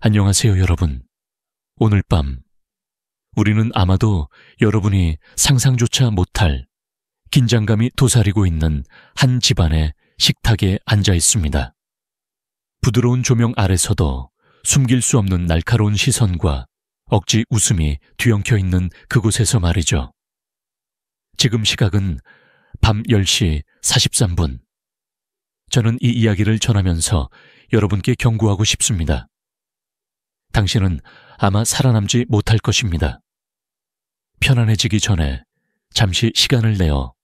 안녕하세요, 여러분. 오늘 밤 우리는 아마도 여러분이 상상조차 못할 긴장감이 도사리고 있는 한 집안의 식탁에 앉아 있습니다. 부드러운 조명 아래서도 숨길 수 없는 날카로운 시선과 억지 웃음이 뒤엉켜 있는 그곳에서 말이죠. 지금 시각은 밤 10시 43분. 저는 이 이야기를 전하면서 여러분께 경고하고 싶습니다. 당신은 아마 살아남지 못할 것입니다. 편안해지기 전에 잠시 시간을 내어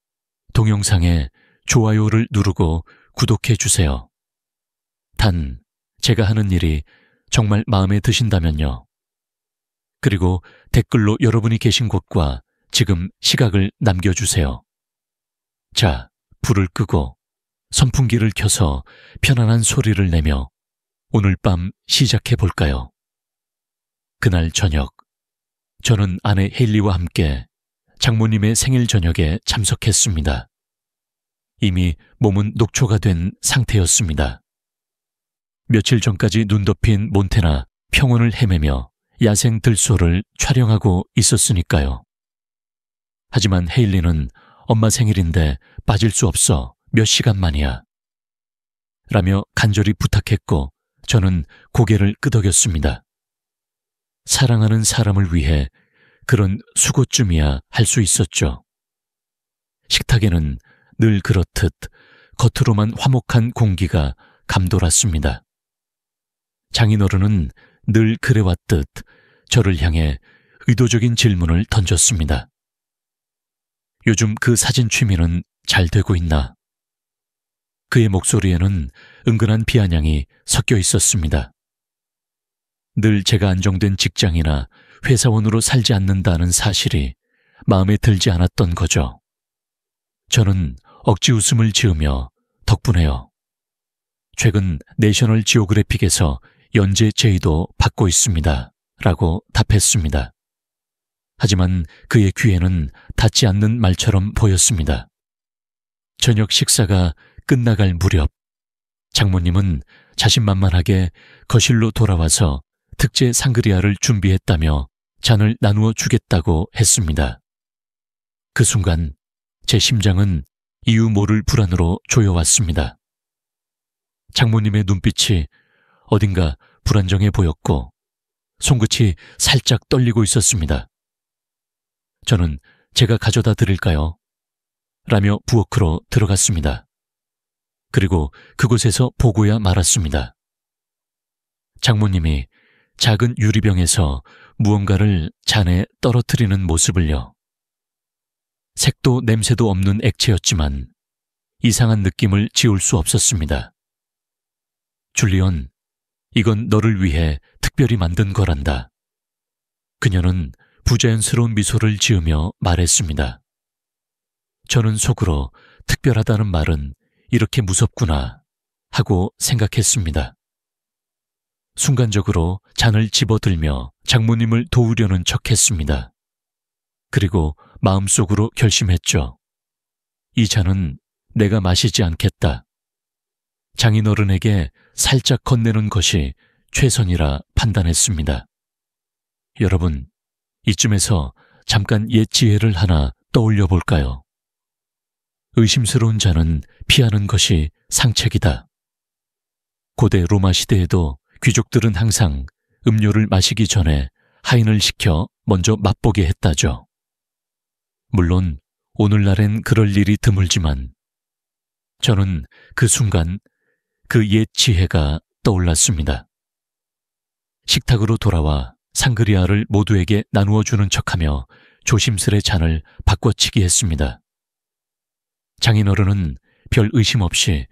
동영상에 좋아요를 누르고 구독해 주세요. 단, 제가 하는 일이 정말 마음에 드신다면요. 그리고 댓글로 여러분이 계신 곳과 지금 시각을 남겨주세요. 자, 불을 끄고 선풍기를 켜서 편안한 소리를 내며 오늘 밤 시작해 볼까요? 그날 저녁, 저는 아내 헤일리와 함께 장모님의 생일 저녁에 참석했습니다. 이미 몸은 녹초가 된 상태였습니다. 며칠 전까지 눈 덮인 몬태나 평원을 헤매며 야생 들소를 촬영하고 있었으니까요. 하지만 헤일리는 엄마 생일인데 빠질 수 없어 몇 시간 만이야. 라며 간절히 부탁했고 저는 고개를 끄덕였습니다. 사랑하는 사람을 위해 그런 수고쯤이야 할 수 있었죠. 식탁에는 늘 그렇듯 겉으로만 화목한 공기가 감돌았습니다. 장인어른은 늘 그래왔듯 저를 향해 의도적인 질문을 던졌습니다. 요즘 그 사진 취미는 잘 되고 있나? 그의 목소리에는 은근한 비아냥이 섞여 있었습니다. 늘 제가 안정된 직장이나 회사원으로 살지 않는다는 사실이 마음에 들지 않았던 거죠. 저는 억지 웃음을 지으며 덕분에요. 최근 내셔널 지오그래픽에서 연재 제의도 받고 있습니다. 라고 답했습니다. 하지만 그의 귀에는 닿지 않는 말처럼 보였습니다. 저녁 식사가 끝나갈 무렵 장모님은 자신만만하게 거실로 돌아와서 특제 상그리아를 준비했다며 잔을 나누어 주겠다고 했습니다. 그 순간 제 심장은 이유 모를 불안으로 조여왔습니다. 장모님의 눈빛이 어딘가 불안정해 보였고 손끝이 살짝 떨리고 있었습니다. 저는 제가 가져다 드릴까요? 라며 부엌으로 들어갔습니다. 그리고 그곳에서 보고야 말았습니다. 장모님이 작은 유리병에서 무언가를 잔에 떨어뜨리는 모습을요. 색도 냄새도 없는 액체였지만 이상한 느낌을 지울 수 없었습니다. 줄리언, 이건 너를 위해 특별히 만든 거란다. 그녀는 부자연스러운 미소를 지으며 말했습니다. 저는 속으로 특별하다는 말은 이렇게 무섭구나 하고 생각했습니다. 순간적으로 잔을 집어들며 장모님을 도우려는 척했습니다. 그리고 마음속으로 결심했죠. 이 잔은 내가 마시지 않겠다. 장인어른에게 살짝 건네는 것이 최선이라 판단했습니다. 여러분, 이쯤에서 잠깐 옛 지혜를 하나 떠올려 볼까요? 의심스러운 잔은 피하는 것이 상책이다. 고대 로마 시대에도 귀족들은 항상 음료를 마시기 전에 하인을 시켜 먼저 맛보게 했다죠. 물론 오늘날엔 그럴 일이 드물지만 저는 그 순간 그 옛 지혜가 떠올랐습니다. 식탁으로 돌아와 상그리아를 모두에게 나누어 주는 척하며 조심스레 잔을 바꿔치기 했습니다. 장인어른은 별 의심 없이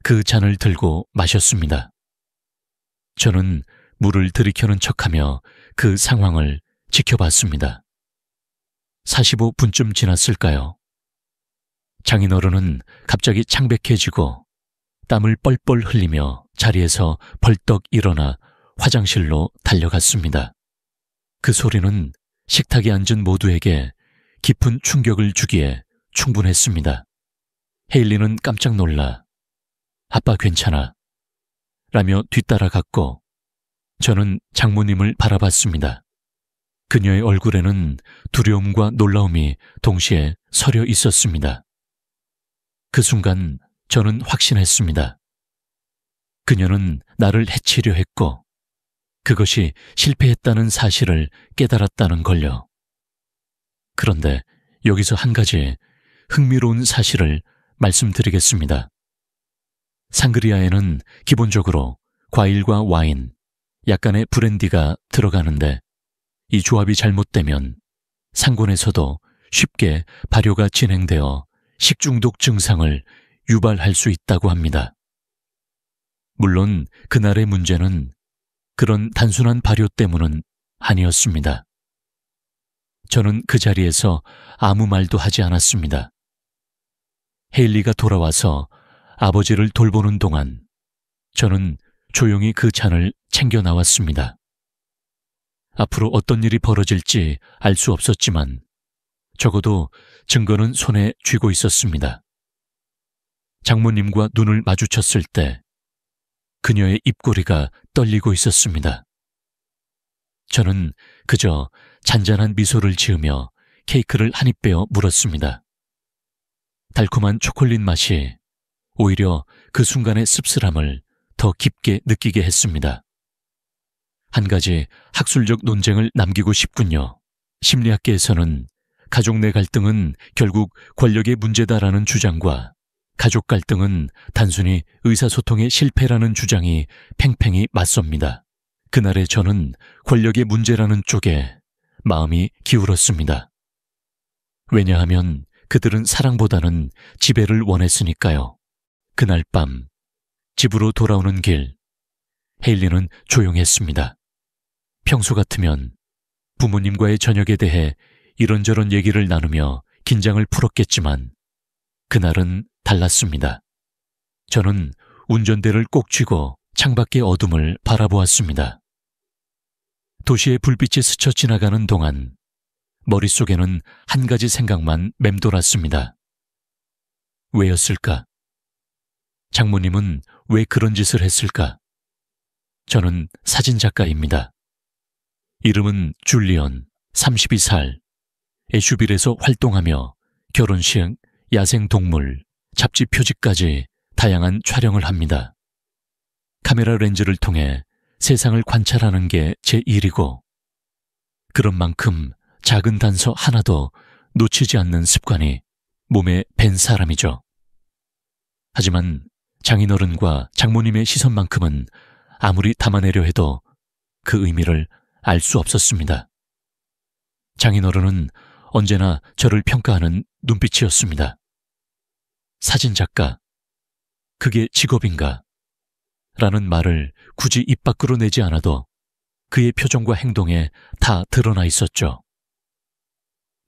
그 잔을 들고 마셨습니다. 저는 물을 들이켜는 척하며 그 상황을 지켜봤습니다. 45분쯤 지났을까요? 장인어른은 갑자기 창백해지고 땀을 뻘뻘 흘리며 자리에서 벌떡 일어나 화장실로 달려갔습니다. 그 소리는 식탁에 앉은 모두에게 깊은 충격을 주기에 충분했습니다. 헤일리는 깜짝 놀라 아빠 괜찮아? 라며 뒤따라갔고 저는 장모님을 바라봤습니다. 그녀의 얼굴에는 두려움과 놀라움이 동시에 서려 있었습니다. 그 순간 저는 확신했습니다. 그녀는 나를 해치려 했고 그것이 실패했다는 사실을 깨달았다는 걸요. 그런데 여기서 한 가지 흥미로운 사실을 말씀드리겠습니다. 상그리아에는 기본적으로 과일과 와인, 약간의 브랜디가 들어가는데 이 조합이 잘못되면 상곤에서도 쉽게 발효가 진행되어 식중독 증상을 유발할 수 있다고 합니다. 물론 그날의 문제는 그런 단순한 발효 때문은 아니었습니다. 저는 그 자리에서 아무 말도 하지 않았습니다. 헤일리가 돌아와서 아버지를 돌보는 동안 저는 조용히 그 잔을 챙겨 나왔습니다. 앞으로 어떤 일이 벌어질지 알 수 없었지만 적어도 증거는 손에 쥐고 있었습니다. 장모님과 눈을 마주쳤을 때 그녀의 입꼬리가 떨리고 있었습니다. 저는 그저 잔잔한 미소를 지으며 케이크를 한 입 베어 물었습니다. 달콤한 초콜릿 맛이 오히려 그 순간의 씁쓸함을 더 깊게 느끼게 했습니다. 한 가지 학술적 논쟁을 남기고 싶군요. 심리학계에서는 가족 내 갈등은 결국 권력의 문제다라는 주장과 가족 갈등은 단순히 의사소통의 실패라는 주장이 팽팽히 맞섭니다. 그날의 저는 권력의 문제라는 쪽에 마음이 기울었습니다. 왜냐하면 그들은 사랑보다는 지배를 원했으니까요. 그날 밤 집으로 돌아오는 길, 헤일리는 조용했습니다. 평소 같으면 부모님과의 저녁에 대해 이런저런 얘기를 나누며 긴장을 풀었겠지만 그날은 달랐습니다. 저는 운전대를 꼭 쥐고 창밖의 어둠을 바라보았습니다. 도시의 불빛이 스쳐 지나가는 동안 머릿속에는 한 가지 생각만 맴돌았습니다. 왜였을까? 장모님은 왜 그런 짓을 했을까? 저는 사진작가입니다. 이름은 줄리언, 32살, 애슈빌에서 활동하며 결혼식, 야생동물, 잡지 표지까지 다양한 촬영을 합니다. 카메라 렌즈를 통해 세상을 관찰하는 게 제 일이고 그런 만큼 작은 단서 하나도 놓치지 않는 습관이 몸에 밴 사람이죠. 하지만 장인어른과 장모님의 시선만큼은 아무리 담아내려 해도 그 의미를 알 수 없었습니다. 장인어른은 언제나 저를 평가하는 눈빛이었습니다. 사진작가, 그게 직업인가? 라는 말을 굳이 입 밖으로 내지 않아도 그의 표정과 행동에 다 드러나 있었죠.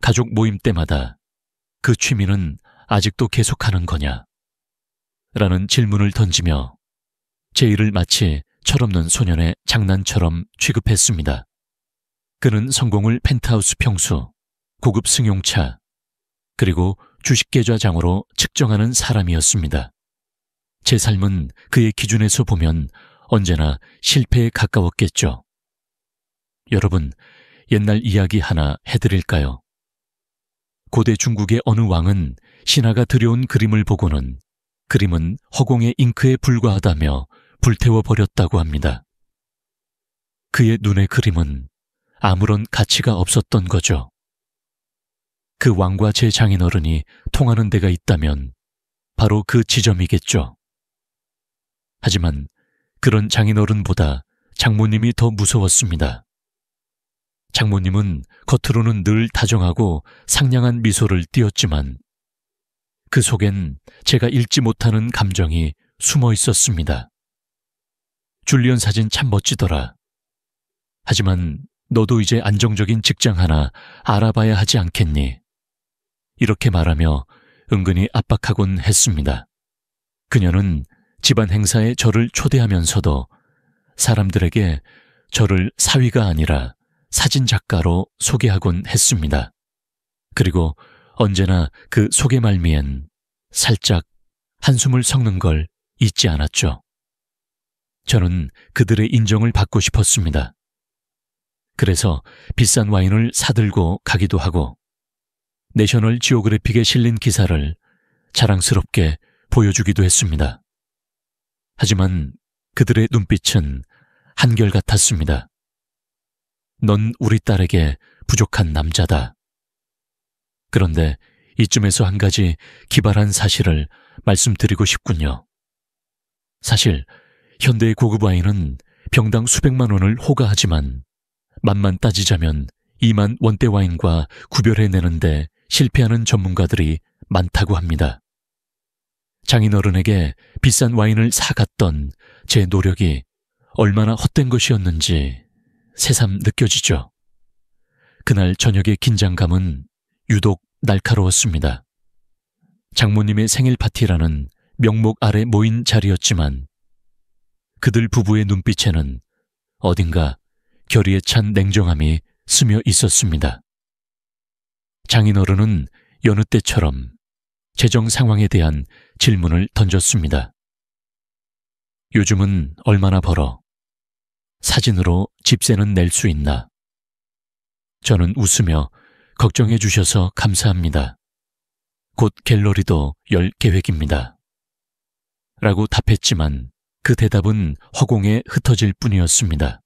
가족 모임 때마다 그 취미는 아직도 계속하는 거냐? 라는 질문을 던지며 제 일을 마치 철없는 소년의 장난처럼 취급했습니다. 그는 성공을 펜트하우스 평수, 고급 승용차, 그리고 주식계좌장으로 측정하는 사람이었습니다. 제 삶은 그의 기준에서 보면 언제나 실패에 가까웠겠죠. 여러분, 옛날 이야기 하나 해드릴까요? 고대 중국의 어느 왕은 신하가 들여온 그림을 보고는 그림은 허공의 잉크에 불과하다며 불태워버렸다고 합니다. 그의 눈의 그림은 아무런 가치가 없었던 거죠. 그 왕과 제 장인어른이 통하는 데가 있다면 바로 그 지점이겠죠. 하지만 그런 장인어른보다 장모님이 더 무서웠습니다. 장모님은 겉으로는 늘 다정하고 상냥한 미소를 띄었지만 그 속엔 제가 읽지 못하는 감정이 숨어 있었습니다. 줄리언 사진 참 멋지더라. 하지만 너도 이제 안정적인 직장 하나 알아봐야 하지 않겠니? 이렇게 말하며 은근히 압박하곤 했습니다. 그녀는 집안 행사에 저를 초대하면서도 사람들에게 저를 사위가 아니라 사진작가로 소개하곤 했습니다. 그리고 언제나 그 소개 말미엔 살짝 한숨을 섞는 걸 잊지 않았죠. 저는 그들의 인정을 받고 싶었습니다. 그래서 비싼 와인을 사들고 가기도 하고 내셔널 지오그래픽에 실린 기사를 자랑스럽게 보여주기도 했습니다. 하지만 그들의 눈빛은 한결같았습니다. 넌 우리 딸에게 부족한 남자다. 그런데 이쯤에서 한 가지 기발한 사실을 말씀드리고 싶군요. 사실 현대의 고급 와인은 병당 수백만 원을 호가하지만 맛만 따지자면 2만 원대 와인과 구별해내는데 실패하는 전문가들이 많다고 합니다. 장인어른에게 비싼 와인을 사갔던 제 노력이 얼마나 헛된 것이었는지 새삼 느껴지죠. 그날 저녁의 긴장감은 유독 날카로웠습니다. 장모님의 생일 파티라는 명목 아래 모인 자리였지만 그들 부부의 눈빛에는 어딘가 결의에 찬 냉정함이 스며 있었습니다. 장인어른은 여느 때처럼 재정 상황에 대한 질문을 던졌습니다. 요즘은 얼마나 벌어? 사진으로 집세는 낼 수 있나? 저는 웃으며 걱정해 주셔서 감사합니다. 곧 갤러리도 열 계획입니다. 라고 답했지만 그 대답은 허공에 흩어질 뿐이었습니다.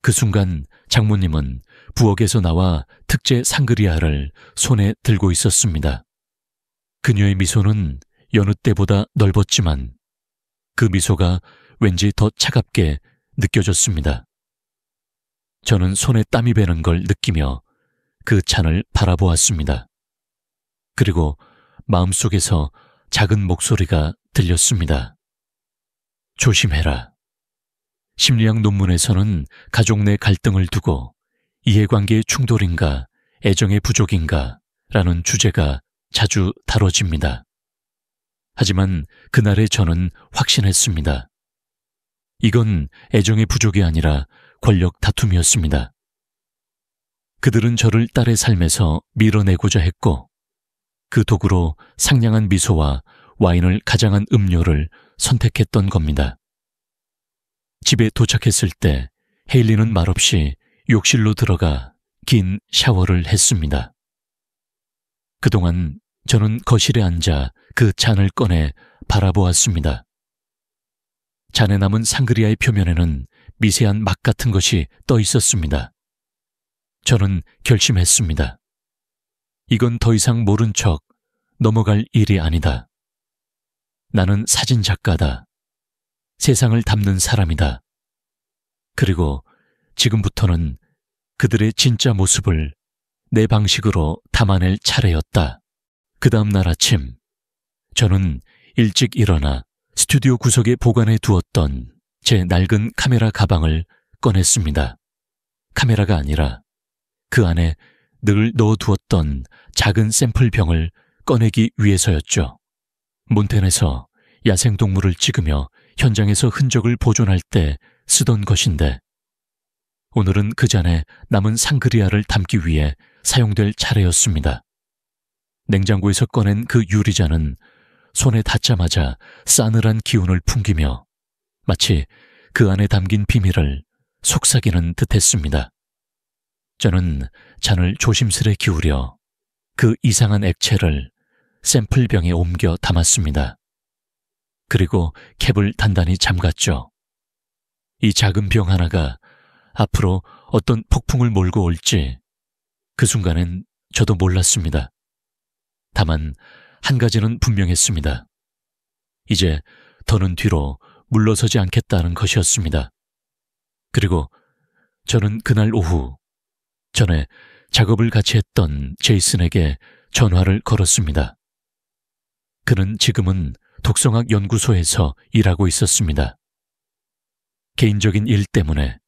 그 순간 장모님은 부엌에서 나와 특제 상그리아를 손에 들고 있었습니다. 그녀의 미소는 여느 때보다 넓었지만 그 미소가 왠지 더 차갑게 느껴졌습니다. 저는 손에 땀이 배는 걸 느끼며 그 잔을 바라보았습니다. 그리고 마음속에서 작은 목소리가 들렸습니다. 조심해라. 심리학 논문에서는 가족 내 갈등을 두고 이해관계의 충돌인가 애정의 부족인가 라는 주제가 자주 다뤄집니다. 하지만 그날의 저는 확신했습니다. 이건 애정의 부족이 아니라 권력 다툼이었습니다. 그들은 저를 딸의 삶에서 밀어내고자 했고 그 도구로 상냥한 미소와 와인을 가장한 음료를 선택했던 겁니다. 집에 도착했을 때 헤일리는 말없이 욕실로 들어가 긴 샤워를 했습니다. 그동안 저는 거실에 앉아 그 잔을 꺼내 바라보았습니다. 잔에 남은 상그리아의 표면에는 미세한 막 같은 것이 떠 있었습니다. 저는 결심했습니다. 이건 더 이상 모른 척 넘어갈 일이 아니다. 나는 사진 작가다. 세상을 담는 사람이다. 그리고 지금부터는 그들의 진짜 모습을 내 방식으로 담아낼 차례였다. 그 다음 날 아침, 저는 일찍 일어나 스튜디오 구석에 보관해 두었던 제 낡은 카메라 가방을 꺼냈습니다. 카메라가 아니라 그 안에 늘 넣어두었던 작은 샘플병을 꺼내기 위해서였죠. 몬테에서 야생동물을 찍으며 현장에서 흔적을 보존할 때 쓰던 것인데 오늘은 그 잔에 남은 상그리아를 담기 위해 사용될 차례였습니다. 냉장고에서 꺼낸 그 유리잔은 손에 닿자마자 싸늘한 기운을 풍기며 마치 그 안에 담긴 비밀을 속삭이는 듯했습니다. 저는 잔을 조심스레 기울여 그 이상한 액체를 샘플병에 옮겨 담았습니다. 그리고 캡을 단단히 잠갔죠. 이 작은 병 하나가 앞으로 어떤 폭풍을 몰고 올지 그 순간엔 저도 몰랐습니다. 다만 한 가지는 분명했습니다. 이제 더는 뒤로 물러서지 않겠다는 것이었습니다. 그리고 저는 그날 오후 전에 작업을 같이 했던 제이슨에게 전화를 걸었습니다. 그는 지금은 독성학 연구소에서 일하고 있었습니다. 개인적인 일 때문에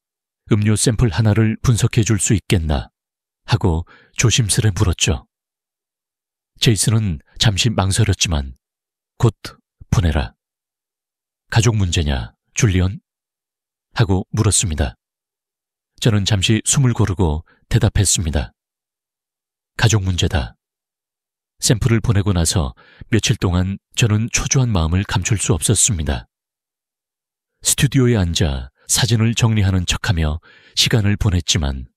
음료 샘플 하나를 분석해 줄 수 있겠나 하고 조심스레 물었죠. 제이슨은 잠시 망설였지만 곧 보내라. 가족 문제냐, 줄리언? 하고 물었습니다. 저는 잠시 숨을 고르고 대답했습니다. 가족 문제다. 샘플을 보내고 나서 며칠 동안 저는 초조한 마음을 감출 수 없었습니다. 스튜디오에 앉아 사진을 정리하는 척하며 시간을 보냈지만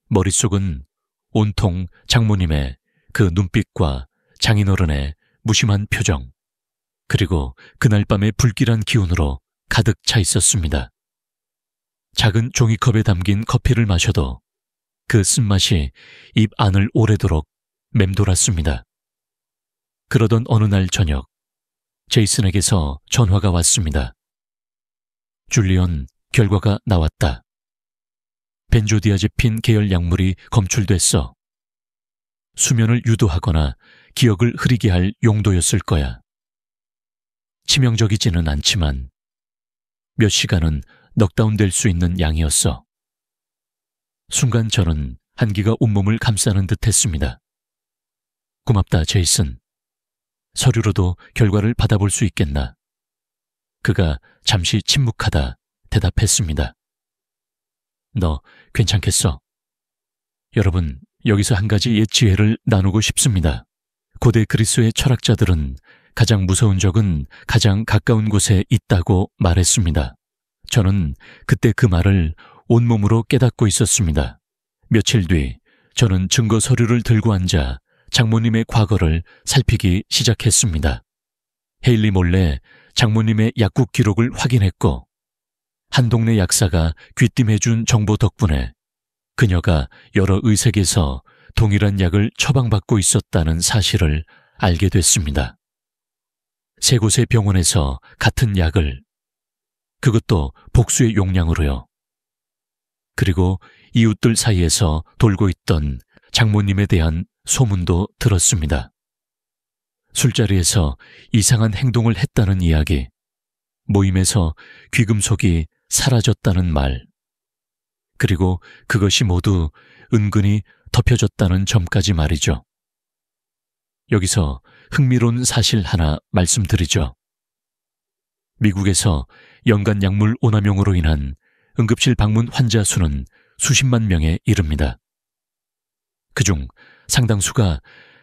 머릿속은 온통 장모님의 그 눈빛과 장인어른의 무심한 표정, 그리고 그날 밤의 불길한 기운으로 가득 차 있었습니다. 작은 종이컵에 담긴 커피를 마셔도 그 쓴맛이 입 안을 오래도록 맴돌았습니다. 그러던 어느 날 저녁, 제이슨에게서 전화가 왔습니다. 줄리언, 결과가 나왔다. 벤조디아제핀 계열 약물이 검출됐어. 수면을 유도하거나 기억을 흐리게 할 용도였을 거야. 치명적이지는 않지만 몇 시간은 넉다운될 수 있는 양이었어. 순간 저는 한기가 온몸을 감싸는 듯 했습니다. 고맙다, 제이슨. 서류로도 결과를 받아볼 수 있겠나? 그가 잠시 침묵하다 대답했습니다. 너 괜찮겠어? 여러분, 여기서 한 가지 옛 지혜를 나누고 싶습니다. 고대 그리스의 철학자들은 가장 무서운 적은 가장 가까운 곳에 있다고 말했습니다. 저는 그때 그 말을 온몸으로 깨닫고 있었습니다. 며칠 뒤 저는 증거 서류를 들고 앉아 장모님의 과거를 살피기 시작했습니다. 헤일리 몰래 장모님의 약국 기록을 확인했고 한 동네 약사가 귀띔해준 정보 덕분에 그녀가 여러 의색에서 동일한 약을 처방받고 있었다는 사실을 알게 됐습니다. 세 곳의 병원에서 같은 약을, 그것도 복수의 용량으로요. 그리고 이웃들 사이에서 돌고 있던 장모님에 대한 소문도 들었습니다. 술자리에서 이상한 행동을 했다는 이야기, 모임에서 귀금속이 사라졌다는 말, 그리고 그것이 모두 은근히 덮여졌다는 점까지 말이죠. 여기서 흥미로운 사실 하나 말씀드리죠. 미국에서 연간 약물 오남용으로 인한 응급실 방문 환자 수는 수십만 명에 이릅니다. 그중 상당수가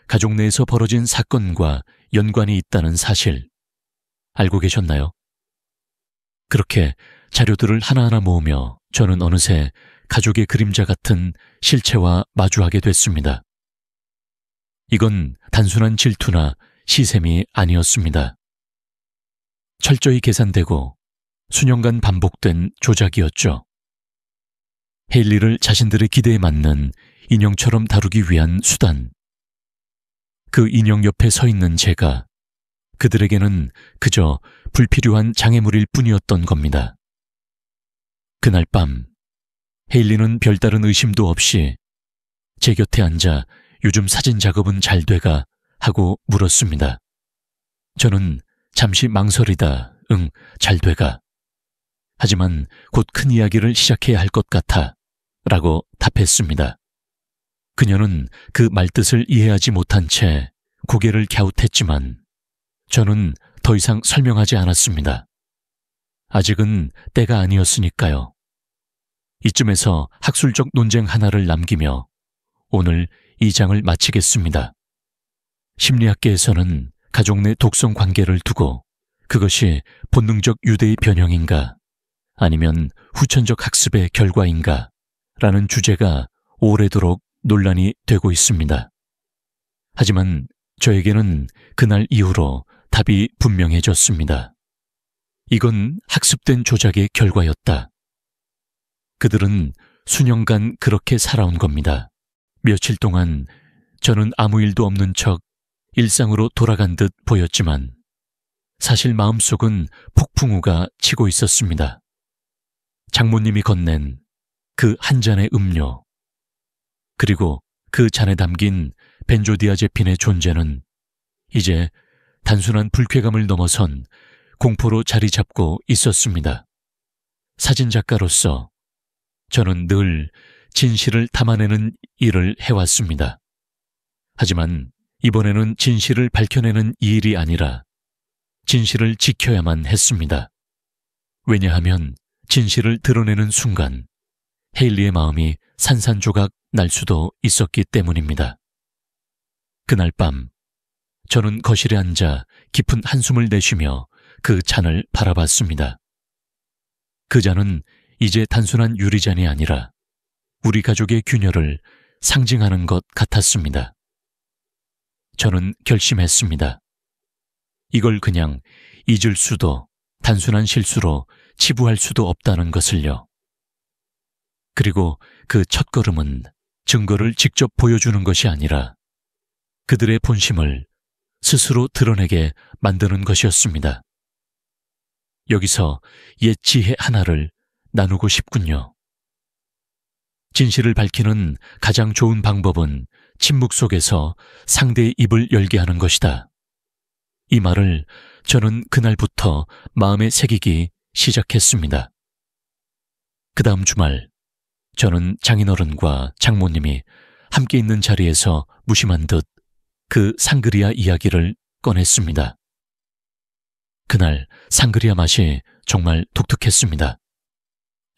가족 내에서 벌어진 사건과 연관이 있다는 사실 알고 계셨나요? 그렇게 자료들을 하나하나 모으며 저는 어느새 가족의 그림자 같은 실체와 마주하게 됐습니다. 이건 단순한 질투나 시샘이 아니었습니다. 철저히 계산되고 수년간 반복된 조작이었죠. 헤일리를 자신들의 기대에 맞는 인형처럼 다루기 위한 수단. 그 인형 옆에 서 있는 제가 그들에게는 그저 불필요한 장애물일 뿐이었던 겁니다. 그날 밤 헤일리는 별다른 의심도 없이 제 곁에 앉아 요즘 사진 작업은 잘 돼가 하고 물었습니다. 저는 잠시 망설이다 잘 돼가. 하지만 곧 큰 이야기를 시작해야 할 것 같아 라고 답했습니다. 그녀는 그 말뜻을 이해하지 못한 채 고개를 갸웃했지만 저는 더 이상 설명하지 않았습니다. 아직은 때가 아니었으니까요. 이쯤에서 학술적 논쟁 하나를 남기며 오늘 이 장을 마치겠습니다. 심리학계에서는 가족 내 독성 관계를 두고 그것이 본능적 유대의 변형인가 아니면 후천적 학습의 결과인가 라는 주제가 오래도록 논란이 되고 있습니다. 하지만 저에게는 그날 이후로 답이 분명해졌습니다. 이건 학습된 조작의 결과였다. 그들은 수년간 그렇게 살아온 겁니다. 며칠 동안 저는 아무 일도 없는 척 일상으로 돌아간 듯 보였지만 사실 마음속은 폭풍우가 치고 있었습니다. 장모님이 건넨 그 한 잔의 음료, 그리고 그 잔에 담긴 벤조디아제핀의 존재는 이제 단순한 불쾌감을 넘어선 공포로 자리 잡고 있었습니다. 사진작가로서 저는 늘 진실을 담아내는 일을 해왔습니다. 하지만 이번에는 진실을 밝혀내는 이 일이 아니라 진실을 지켜야만 했습니다. 왜냐하면 진실을 드러내는 순간 헤일리의 마음이 산산조각 날 수도 있었기 때문입니다. 그날 밤 저는 거실에 앉아 깊은 한숨을 내쉬며 그 잔을 바라봤습니다. 그 잔은 이제 단순한 유리잔이 아니라 우리 가족의 균열을 상징하는 것 같았습니다. 저는 결심했습니다. 이걸 그냥 잊을 수도 단순한 실수로 치부할 수도 없다는 것을요. 그리고 그 첫걸음은 증거를 직접 보여주는 것이 아니라 그들의 본심을 스스로 드러내게 만드는 것이었습니다. 여기서 옛 지혜 하나를 나누고 싶군요. 진실을 밝히는 가장 좋은 방법은 침묵 속에서 상대의 입을 열게 하는 것이다. 이 말을 저는 그날부터 마음에 새기기 시작했습니다. 그 다음 주말, 저는 장인어른과 장모님이 함께 있는 자리에서 무심한 듯 그 상그리아 이야기를 꺼냈습니다. 그날 상그리아 맛이 정말 독특했습니다.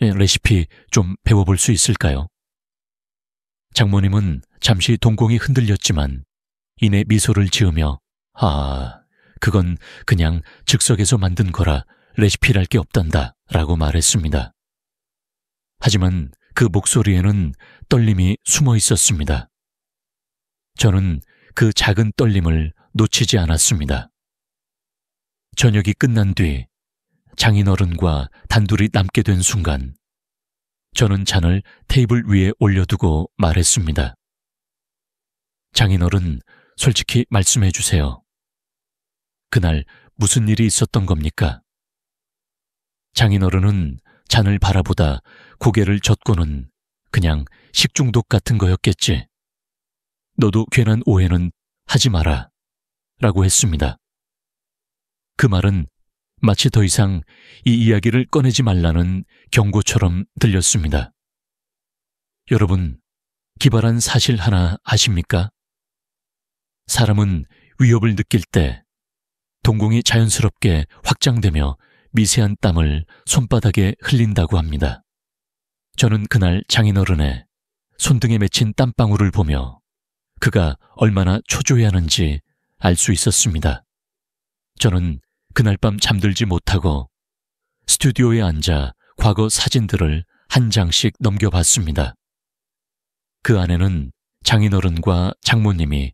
레시피 좀 배워볼 수 있을까요? 장모님은 잠시 동공이 흔들렸지만 이내 미소를 지으며 그건 그냥 즉석에서 만든 거라 레시피랄 게 없단다 라고 말했습니다. 하지만 그 목소리에는 떨림이 숨어 있었습니다. 저는 그 작은 떨림을 놓치지 않았습니다. 저녁이 끝난 뒤 장인어른과 단둘이 남게 된 순간 저는 잔을 테이블 위에 올려두고 말했습니다. 장인어른, 솔직히 말씀해 주세요. 그날 무슨 일이 있었던 겁니까? 장인어른은 잔을 바라보다 고개를 젓고는 그냥 식중독 같은 거였겠지. 너도 괜한 오해는 하지 마라 라고 했습니다. 그 말은 마치 더 이상 이 이야기를 꺼내지 말라는 경고처럼 들렸습니다. 여러분, 기발한 사실 하나 아십니까? 사람은 위협을 느낄 때 동공이 자연스럽게 확장되며 미세한 땀을 손바닥에 흘린다고 합니다. 저는 그날 장인어른의 손등에 맺힌 땀방울을 보며 그가 얼마나 초조해하는지 알 수 있었습니다. 저는 그날 밤 잠들지 못하고 스튜디오에 앉아 과거 사진들을 한 장씩 넘겨봤습니다. 그 안에는 장인어른과 장모님이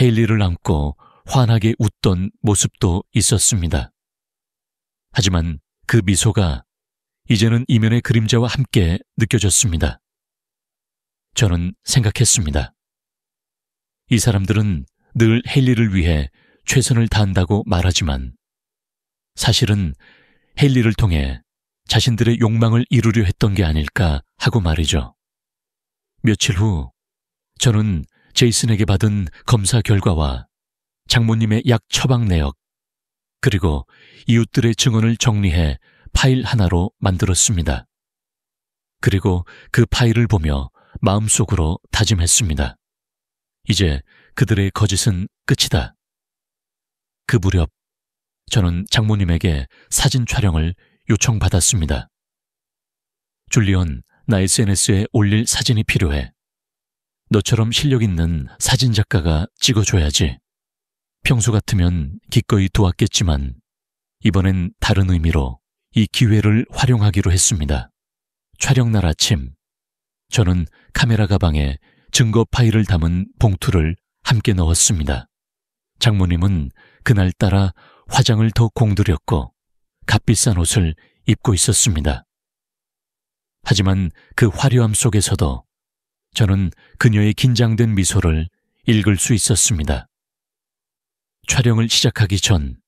헤일리를 안고 환하게 웃던 모습도 있었습니다. 하지만 그 미소가 이제는 이면의 그림자와 함께 느껴졌습니다. 저는 생각했습니다. 이 사람들은 늘 헤일리를 위해 최선을 다한다고 말하지만 사실은 헤일리를 통해 자신들의 욕망을 이루려 했던 게 아닐까 하고 말이죠. 며칠 후 저는 제이슨에게 받은 검사 결과와 장모님의 약 처방 내역 그리고 이웃들의 증언을 정리해 파일 하나로 만들었습니다. 그리고 그 파일을 보며 마음속으로 다짐했습니다. 이제 그들의 거짓은 끝이다. 그 무렵 저는 장모님에게 사진 촬영을 요청받았습니다. 줄리언, 나 SNS에 올릴 사진이 필요해. 너처럼 실력 있는 사진작가가 찍어줘야지. 평소 같으면 기꺼이 도왔겠지만 이번엔 다른 의미로 이 기회를 활용하기로 했습니다. 촬영 날 아침, 저는 카메라 가방에 증거 파일을 담은 봉투를 함께 넣었습니다. 장모님은 그날따라 화장을 더 공들였고 값비싼 옷을 입고 있었습니다. 하지만 그 화려함 속에서도 저는 그녀의 긴장된 미소를 읽을 수 있었습니다. 촬영을 시작하기 전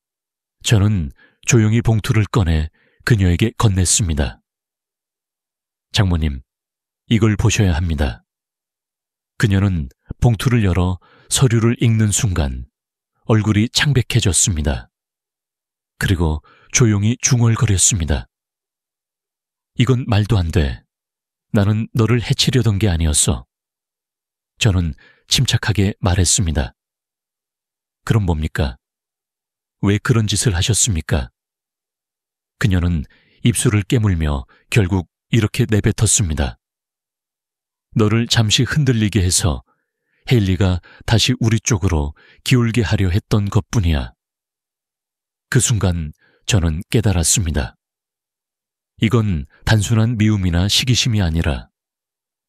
저는 조용히 봉투를 꺼내 그녀에게 건넸습니다. 장모님, 이걸 보셔야 합니다. 그녀는 봉투를 열어 서류를 읽는 순간 얼굴이 창백해졌습니다. 그리고 조용히 중얼거렸습니다. 이건 말도 안 돼. 나는 너를 해치려던 게 아니었어. 저는 침착하게 말했습니다. 그럼 뭡니까? 왜 그런 짓을 하셨습니까? 그녀는 입술을 깨물며 결국 이렇게 내뱉었습니다. 너를 잠시 흔들리게 해서 헤일리가 다시 우리 쪽으로 기울게 하려 했던 것뿐이야. 그 순간 저는 깨달았습니다. 이건 단순한 미움이나 시기심이 아니라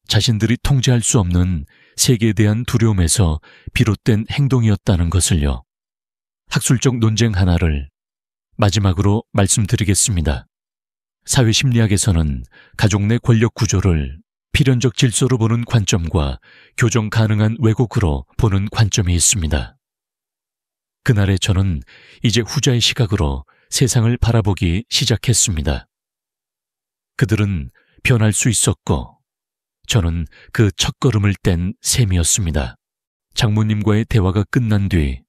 자신들이 통제할 수 없는 세계에 대한 두려움에서 비롯된 행동이었다는 것을요. 학술적 논쟁 하나를 마지막으로 말씀드리겠습니다. 사회심리학에서는 가족 내 권력 구조를 필연적 질서로 보는 관점과 교정 가능한 왜곡으로 보는 관점이 있습니다. 그날에 저는 이제 후자의 시각으로 세상을 바라보기 시작했습니다. 그들은 변할 수 있었고 저는 그 첫걸음을 뗀 셈이었습니다. 장모님과의 대화가 끝난 뒤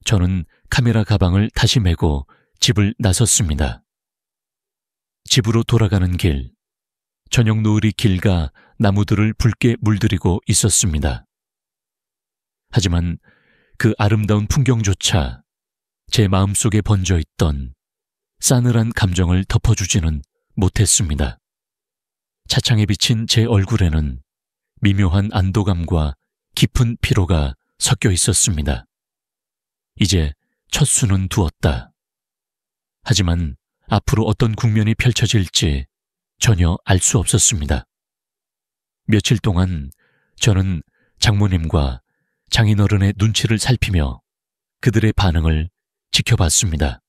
저는 카메라 가방을 다시 메고 집을 나섰습니다. 집으로 돌아가는 길, 저녁 노을이 길가 나무들을 붉게 물들이고 있었습니다. 하지만 그 아름다운 풍경조차 제 마음속에 번져 있던 싸늘한 감정을 덮어주지는 못했습니다. 차창에 비친 제 얼굴에는 미묘한 안도감과 깊은 피로가 섞여 있었습니다. 이제 첫 수는 두었다. 하지만 앞으로 어떤 국면이 펼쳐질지 전혀 알 수 없었습니다. 며칠 동안 저는 장모님과 장인어른의 눈치를 살피며 그들의 반응을 지켜봤습니다.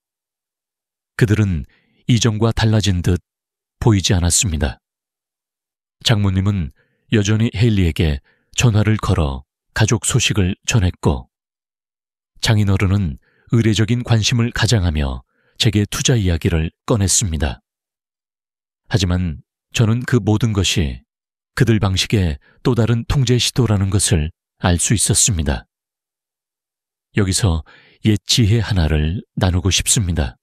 그들은 이전과 달라진 듯 보이지 않았습니다. 장모님은 여전히 헤일리에게 전화를 걸어 가족 소식을 전했고 장인어른은 의례적인 관심을 가장하며 제게 투자 이야기를 꺼냈습니다. 하지만 저는 그 모든 것이 그들 방식의 또 다른 통제 시도라는 것을 알 수 있었습니다. 여기서 옛 지혜 하나를 나누고 싶습니다.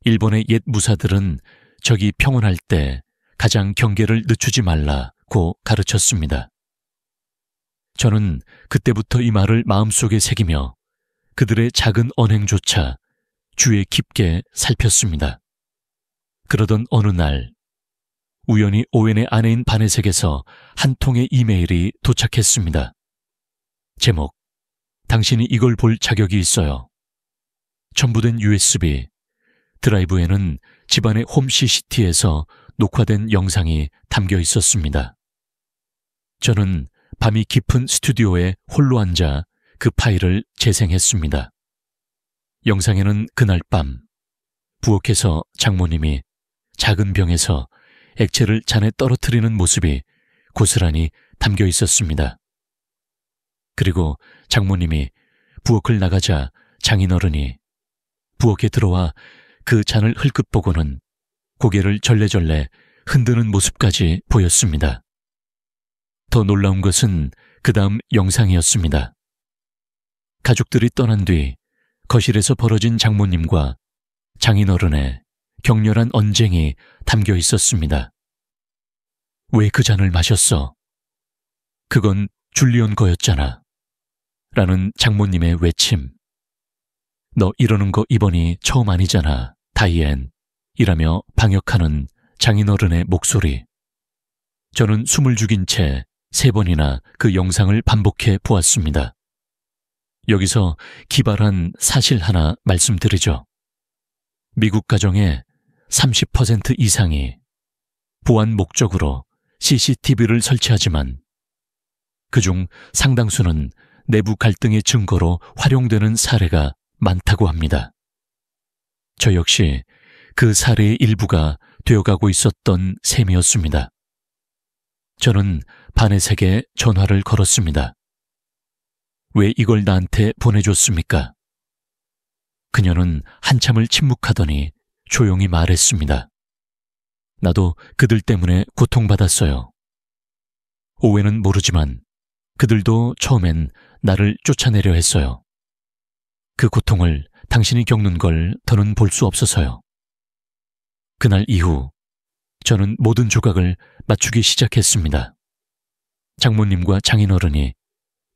일본의 옛 무사들은 적이 평온할 때 가장 경계를 늦추지 말라고 가르쳤습니다. 저는 그때부터 이 말을 마음속에 새기며 그들의 작은 언행조차 주의 깊게 살폈습니다. 그러던 어느 날 우연히 오웬의 아내인 바네색에서 한 통의 이메일이 도착했습니다. 제목, 당신이 이걸 볼 자격이 있어요. 첨부된 USB, 드라이브에는 집안의 홈 CCTV에서 녹화된 영상이 담겨 있었습니다. 저는 밤이 깊은 스튜디오에 홀로 앉아 그 파일을 재생했습니다. 영상에는 그날 밤 부엌에서 장모님이 작은 병에서 액체를 잔에 떨어뜨리는 모습이 고스란히 담겨 있었습니다. 그리고 장모님이 부엌을 나가자 장인어른이 부엌에 들어와 그 잔을 흘끗 보고는 고개를 절레절레 흔드는 모습까지 보였습니다. 더 놀라운 것은 그 다음 영상이었습니다. 가족들이 떠난 뒤 거실에서 벌어진 장모님과 장인어른의 격렬한 언쟁이 담겨 있었습니다. 왜 그 잔을 마셨어? 그건 줄리온 거였잖아. 라는 장모님의 외침. 너 이러는 거 이번이 처음 아니잖아, 다이앤. 이라며 방역하는 장인어른의 목소리. 저는 숨을 죽인 채 3번이나 그 영상을 반복해 보았습니다. 여기서 기발한 사실 하나 말씀드리죠. 미국 가정의 30% 이상이 보안 목적으로 CCTV를 설치하지만 그중 상당수는 내부 갈등의 증거로 활용되는 사례가 많다고 합니다. 저 역시 그 사례의 일부가 되어가고 있었던 셈이었습니다. 저는 바네색에 전화를 걸었습니다. 왜 이걸 나한테 보내줬습니까? 그녀는 한참을 침묵하더니 조용히 말했습니다. 나도 그들 때문에 고통받았어요. 오웬은 모르지만 그들도 처음엔 나를 쫓아내려 했어요. 그 고통을 당신이 겪는 걸 더는 볼 수 없어서요. 그날 이후 저는 모든 조각을 맞추기 시작했습니다. 장모님과 장인어른이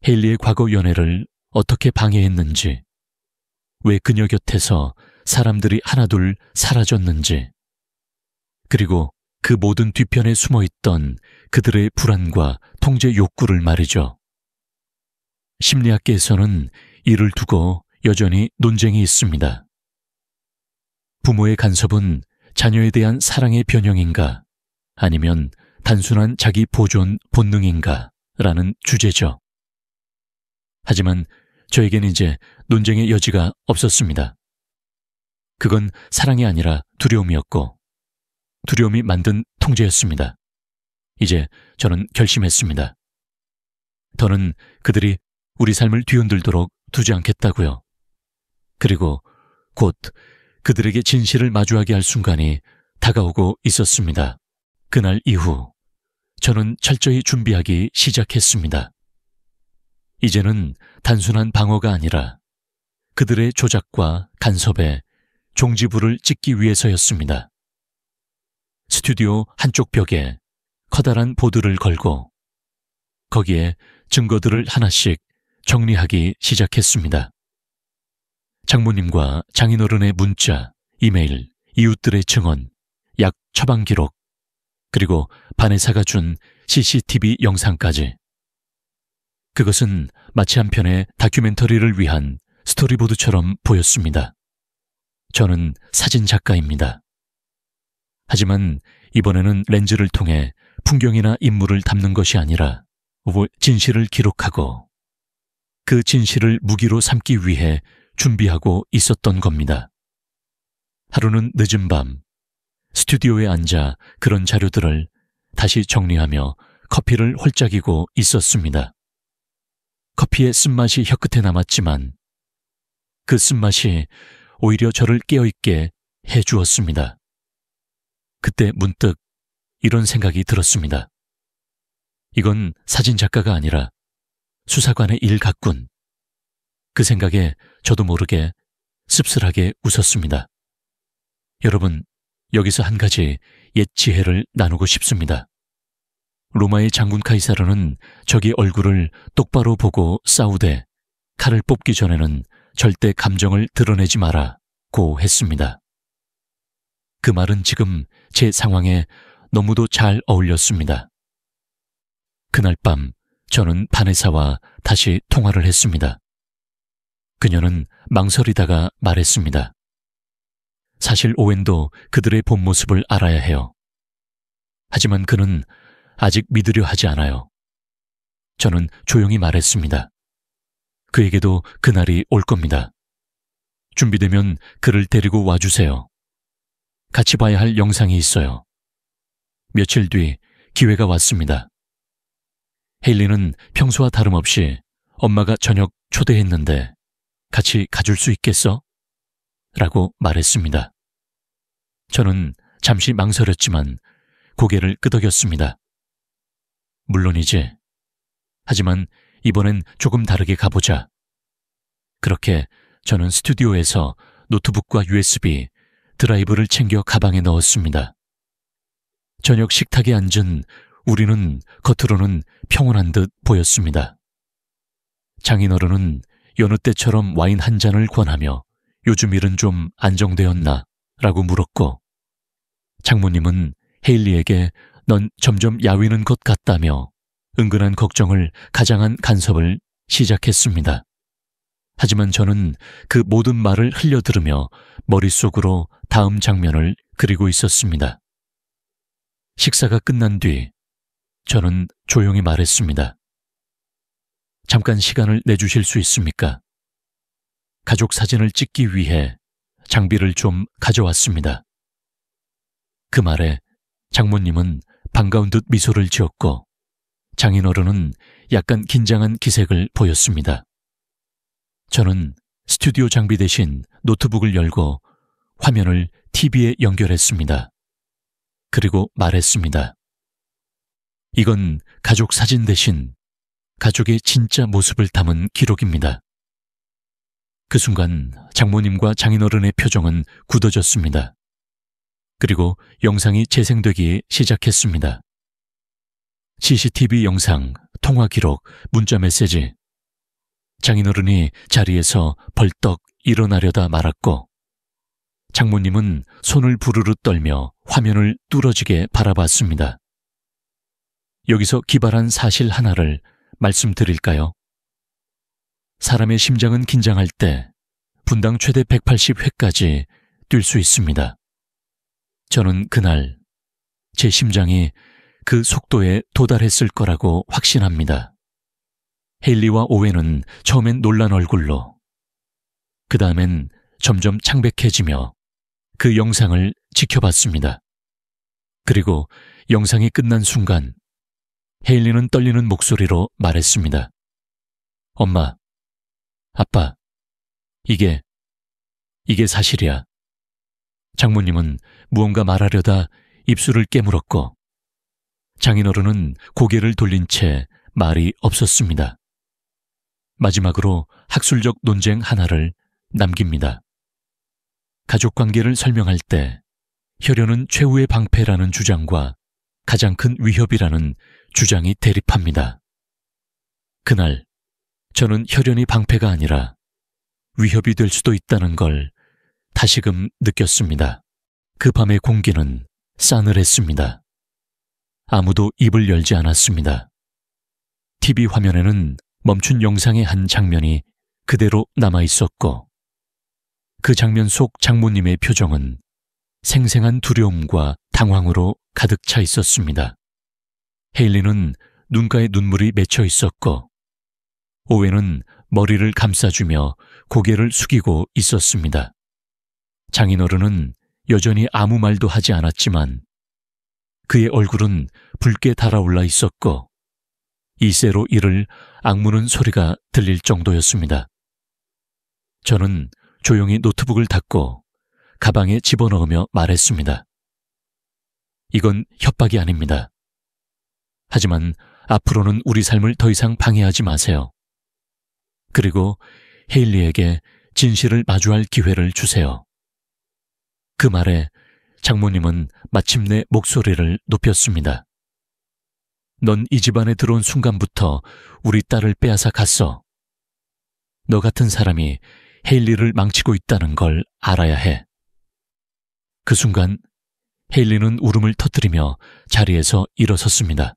헤일리의 과거 연애를 어떻게 방해했는지, 왜 그녀 곁에서 사람들이 하나둘 사라졌는지, 그리고 그 모든 뒤편에 숨어있던 그들의 불안과 통제 욕구를 말이죠. 심리학계에서는 이를 두고 여전히 논쟁이 있습니다. 부모의 간섭은 자녀에 대한 사랑의 변형인가, 아니면 단순한 자기 보존 본능인가 라는 주제죠. 하지만 저에겐 이제 논쟁의 여지가 없었습니다. 그건 사랑이 아니라 두려움이었고, 두려움이 만든 통제였습니다. 이제 저는 결심했습니다. 더는 그들이 우리 삶을 뒤흔들도록 두지 않겠다고요. 그리고 곧 그들에게 진실을 마주하게 할 순간이 다가오고 있었습니다. 그날 이후 저는 철저히 준비하기 시작했습니다. 이제는 단순한 방어가 아니라 그들의 조작과 간섭에 종지부를 찍기 위해서였습니다. 스튜디오 한쪽 벽에 커다란 보드를 걸고 거기에 증거들을 하나씩 정리하기 시작했습니다. 장모님과 장인어른의 문자, 이메일, 이웃들의 증언, 약 처방 기록, 그리고 바네사가 준 CCTV 영상까지. 그것은 마치 한 편의 다큐멘터리를 위한 스토리보드처럼 보였습니다. 저는 사진 작가입니다. 하지만 이번에는 렌즈를 통해 풍경이나 인물을 담는 것이 아니라 진실을 기록하고 그 진실을 무기로 삼기 위해 준비하고 있었던 겁니다. 하루는 늦은 밤, 스튜디오에 앉아 그런 자료들을 다시 정리하며 커피를 홀짝이고 있었습니다. 커피의 쓴맛이 혀끝에 남았지만 그 쓴맛이 오히려 저를 깨어있게 해주었습니다. 그때 문득 이런 생각이 들었습니다. 이건 사진 작가가 아니라 수사관의 일 같군. 그 생각에 저도 모르게 씁쓸하게 웃었습니다. 여러분, 여기서 한 가지 옛 지혜를 나누고 싶습니다. 로마의 장군 카이사르는 적의 얼굴을 똑바로 보고 싸우되 칼을 뽑기 전에는 절대 감정을 드러내지 마라고 했습니다. 그 말은 지금 제 상황에 너무도 잘 어울렸습니다. 그날 밤 저는 바네사와 다시 통화를 했습니다. 그녀는 망설이다가 말했습니다. 사실 오웬도 그들의 본 모습을 알아야 해요. 하지만 그는 아직 믿으려 하지 않아요. 저는 조용히 말했습니다. 그에게도 그날이 올 겁니다. 준비되면 그를 데리고 와주세요. 같이 봐야 할 영상이 있어요. 며칠 뒤 기회가 왔습니다. 헤일리는 평소와 다름없이 엄마가 저녁 초대했는데 같이 가줄 수 있겠어? 라고 말했습니다. 저는 잠시 망설였지만 고개를 끄덕였습니다. 물론이지. 하지만 이번엔 조금 다르게 가보자. 그렇게 저는 스튜디오에서 노트북과 USB, 드라이브를 챙겨 가방에 넣었습니다. 저녁 식탁에 앉은 우리는 겉으로는 평온한 듯 보였습니다. 장인어른은 여느 때처럼 와인 한 잔을 권하며 요즘 일은 좀 안정되었나? 라고 물었고, 장모님은 헤일리에게 넌 점점 야위는 것 같다며 은근한 걱정을 가장한 간섭을 시작했습니다. 하지만 저는 그 모든 말을 흘려들으며 머릿속으로 다음 장면을 그리고 있었습니다. 식사가 끝난 뒤 저는 조용히 말했습니다. 잠깐 시간을 내주실 수 있습니까? 가족 사진을 찍기 위해 장비를 좀 가져왔습니다. 그 말에 장모님은 반가운 듯 미소를 지었고 장인어른은 약간 긴장한 기색을 보였습니다. 저는 스튜디오 장비 대신 노트북을 열고 화면을 TV에 연결했습니다. 그리고 말했습니다. 이건 가족 사진 대신 가족의 진짜 모습을 담은 기록입니다. 그 순간 장모님과 장인어른의 표정은 굳어졌습니다. 그리고 영상이 재생되기 시작했습니다. CCTV 영상, 통화 기록, 문자 메시지. 장인어른이 자리에서 벌떡 일어나려다 말았고 장모님은 손을 부르르 떨며 화면을 뚫어지게 바라봤습니다. 여기서 기발한 사실 하나를 말씀드릴까요? 사람의 심장은 긴장할 때 분당 최대 180회까지 뛸 수 있습니다. 저는 그날 제 심장이 그 속도에 도달했을 거라고 확신합니다. 헤일리와 오웬은 처음엔 놀란 얼굴로, 그 다음엔 점점 창백해지며 그 영상을 지켜봤습니다. 그리고 영상이 끝난 순간 헤일리는 떨리는 목소리로 말했습니다. 엄마, 아빠, 이게 사실이야. 장모님은 무언가 말하려다 입술을 깨물었고 장인어른은 고개를 돌린 채 말이 없었습니다. 마지막으로 학술적 논쟁 하나를 남깁니다. 가족관계를 설명할 때 혈연은 최후의 방패라는 주장과 가장 큰 위협이라는 주장이 대립합니다. 그날 저는 혈연이 방패가 아니라 위협이 될 수도 있다는 걸 다시금 느꼈습니다. 그 밤의 공기는 싸늘했습니다. 아무도 입을 열지 않았습니다. TV 화면에는 멈춘 영상의 한 장면이 그대로 남아있었고 그 장면 속 장모님의 표정은 생생한 두려움과 당황으로 가득 차 있었습니다. 헤일리는 눈가에 눈물이 맺혀 있었고 오웬은 머리를 감싸주며 고개를 숙이고 있었습니다. 장인어른은 여전히 아무 말도 하지 않았지만 그의 얼굴은 붉게 달아올라 있었고 이새로 이를 악무는 소리가 들릴 정도였습니다. 저는 조용히 노트북을 닫고 가방에 집어넣으며 말했습니다. 이건 협박이 아닙니다. 하지만 앞으로는 우리 삶을 더 이상 방해하지 마세요. 그리고 헤일리에게 진실을 마주할 기회를 주세요. 그 말에 장모님은 마침내 목소리를 높였습니다. 넌 이 집안에 들어온 순간부터 우리 딸을 빼앗아 갔어. 너 같은 사람이 헤일리를 망치고 있다는 걸 알아야 해. 그 순간 헤일리는 울음을 터뜨리며 자리에서 일어섰습니다.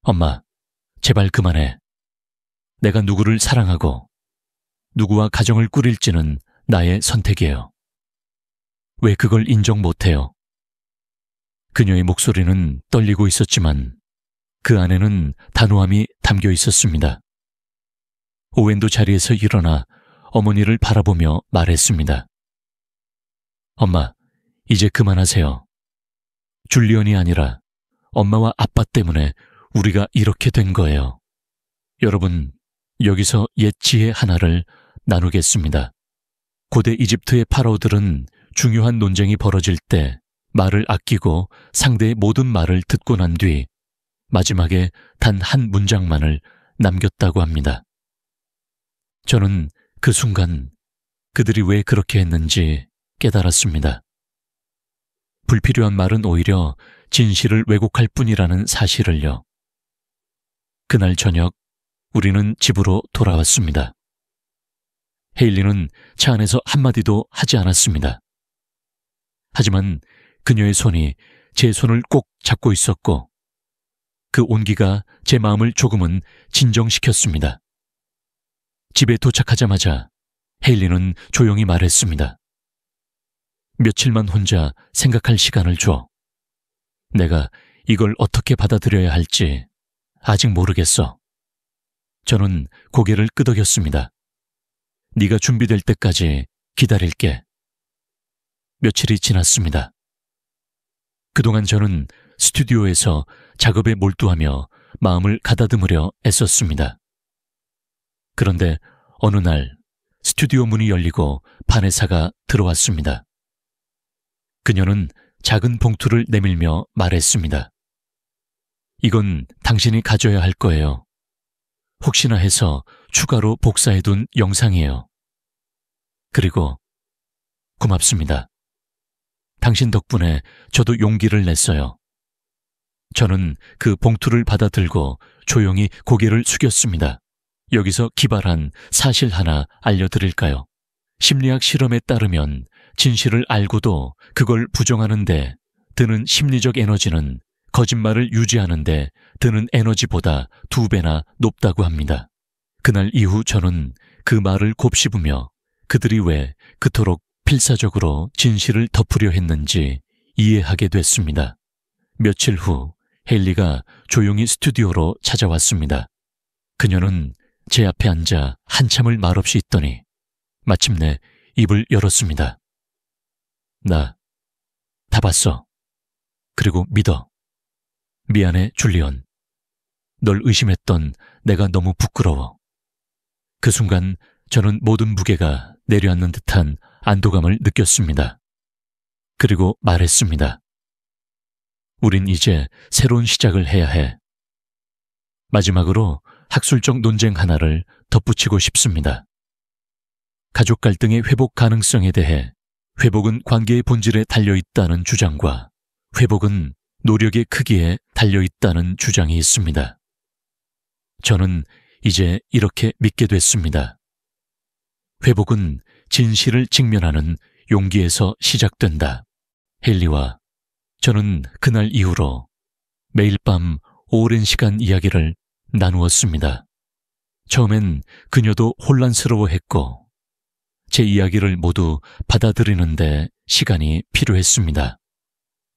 엄마, 제발 그만해. 내가 누구를 사랑하고 누구와 가정을 꾸릴지는 나의 선택이에요. 왜 그걸 인정 못해요? 그녀의 목소리는 떨리고 있었지만 그 안에는 단호함이 담겨 있었습니다. 오웬도 자리에서 일어나 어머니를 바라보며 말했습니다. 엄마, 이제 그만하세요. 줄리언이 아니라 엄마와 아빠 때문에 우리가 이렇게 된 거예요. 여러분, 여기서 옛 지혜 하나를 나누겠습니다. 고대 이집트의 파라오들은 중요한 논쟁이 벌어질 때 말을 아끼고 상대의 모든 말을 듣고 난 뒤 마지막에 단 한 문장만을 남겼다고 합니다. 저는 그 순간 그들이 왜 그렇게 했는지 깨달았습니다. 불필요한 말은 오히려 진실을 왜곡할 뿐이라는 사실을요. 그날 저녁 우리는 집으로 돌아왔습니다. 헤일리는 차 안에서 한마디도 하지 않았습니다. 하지만 그녀의 손이 제 손을 꼭 잡고 있었고 그 온기가 제 마음을 조금은 진정시켰습니다. 집에 도착하자마자 헤일리는 조용히 말했습니다. 며칠만 혼자 생각할 시간을 줘. 내가 이걸 어떻게 받아들여야 할지 아직 모르겠어. 저는 고개를 끄덕였습니다. 네가 준비될 때까지 기다릴게. 며칠이 지났습니다. 그동안 저는 스튜디오에서 작업에 몰두하며 마음을 가다듬으려 애썼습니다. 그런데 어느 날 스튜디오 문이 열리고 바네사가 들어왔습니다. 그녀는 작은 봉투를 내밀며 말했습니다. 이건 당신이 가져야 할 거예요. 혹시나 해서 추가로 복사해둔 영상이에요. 그리고 고맙습니다. 당신 덕분에 저도 용기를 냈어요. 저는 그 봉투를 받아들고 조용히 고개를 숙였습니다. 여기서 기발한 사실 하나 알려드릴까요? 심리학 실험에 따르면 진실을 알고도 그걸 부정하는데 드는 심리적 에너지는 거짓말을 유지하는데 드는 에너지보다 2배나 높다고 합니다. 그날 이후 저는 그 말을 곱씹으며 그들이 왜 그토록 필사적으로 진실을 덮으려 했는지 이해하게 됐습니다. 며칠 후 헤일리가 조용히 스튜디오로 찾아왔습니다. 그녀는 제 앞에 앉아 한참을 말없이 있더니 마침내 입을 열었습니다. 나 다 봤어. 그리고 믿어. 미안해, 줄리언. 널 의심했던 내가 너무 부끄러워. 그 순간 저는 모든 무게가 내려앉는 듯한 안도감을 느꼈습니다. 그리고 말했습니다. 우린 이제 새로운 시작을 해야 해. 마지막으로 학술적 논쟁 하나를 덧붙이고 싶습니다. 가족 갈등의 회복 가능성에 대해 회복은 관계의 본질에 달려있다는 주장과 회복은 노력의 크기에 달려있다는 주장이 있습니다. 저는 이제 이렇게 믿게 됐습니다. 회복은 진실을 직면하는 용기에서 시작된다. 헤일리와 저는 그날 이후로 매일 밤 오랜 시간 이야기를 나누었습니다. 처음엔 그녀도 혼란스러워했고 제 이야기를 모두 받아들이는데 시간이 필요했습니다.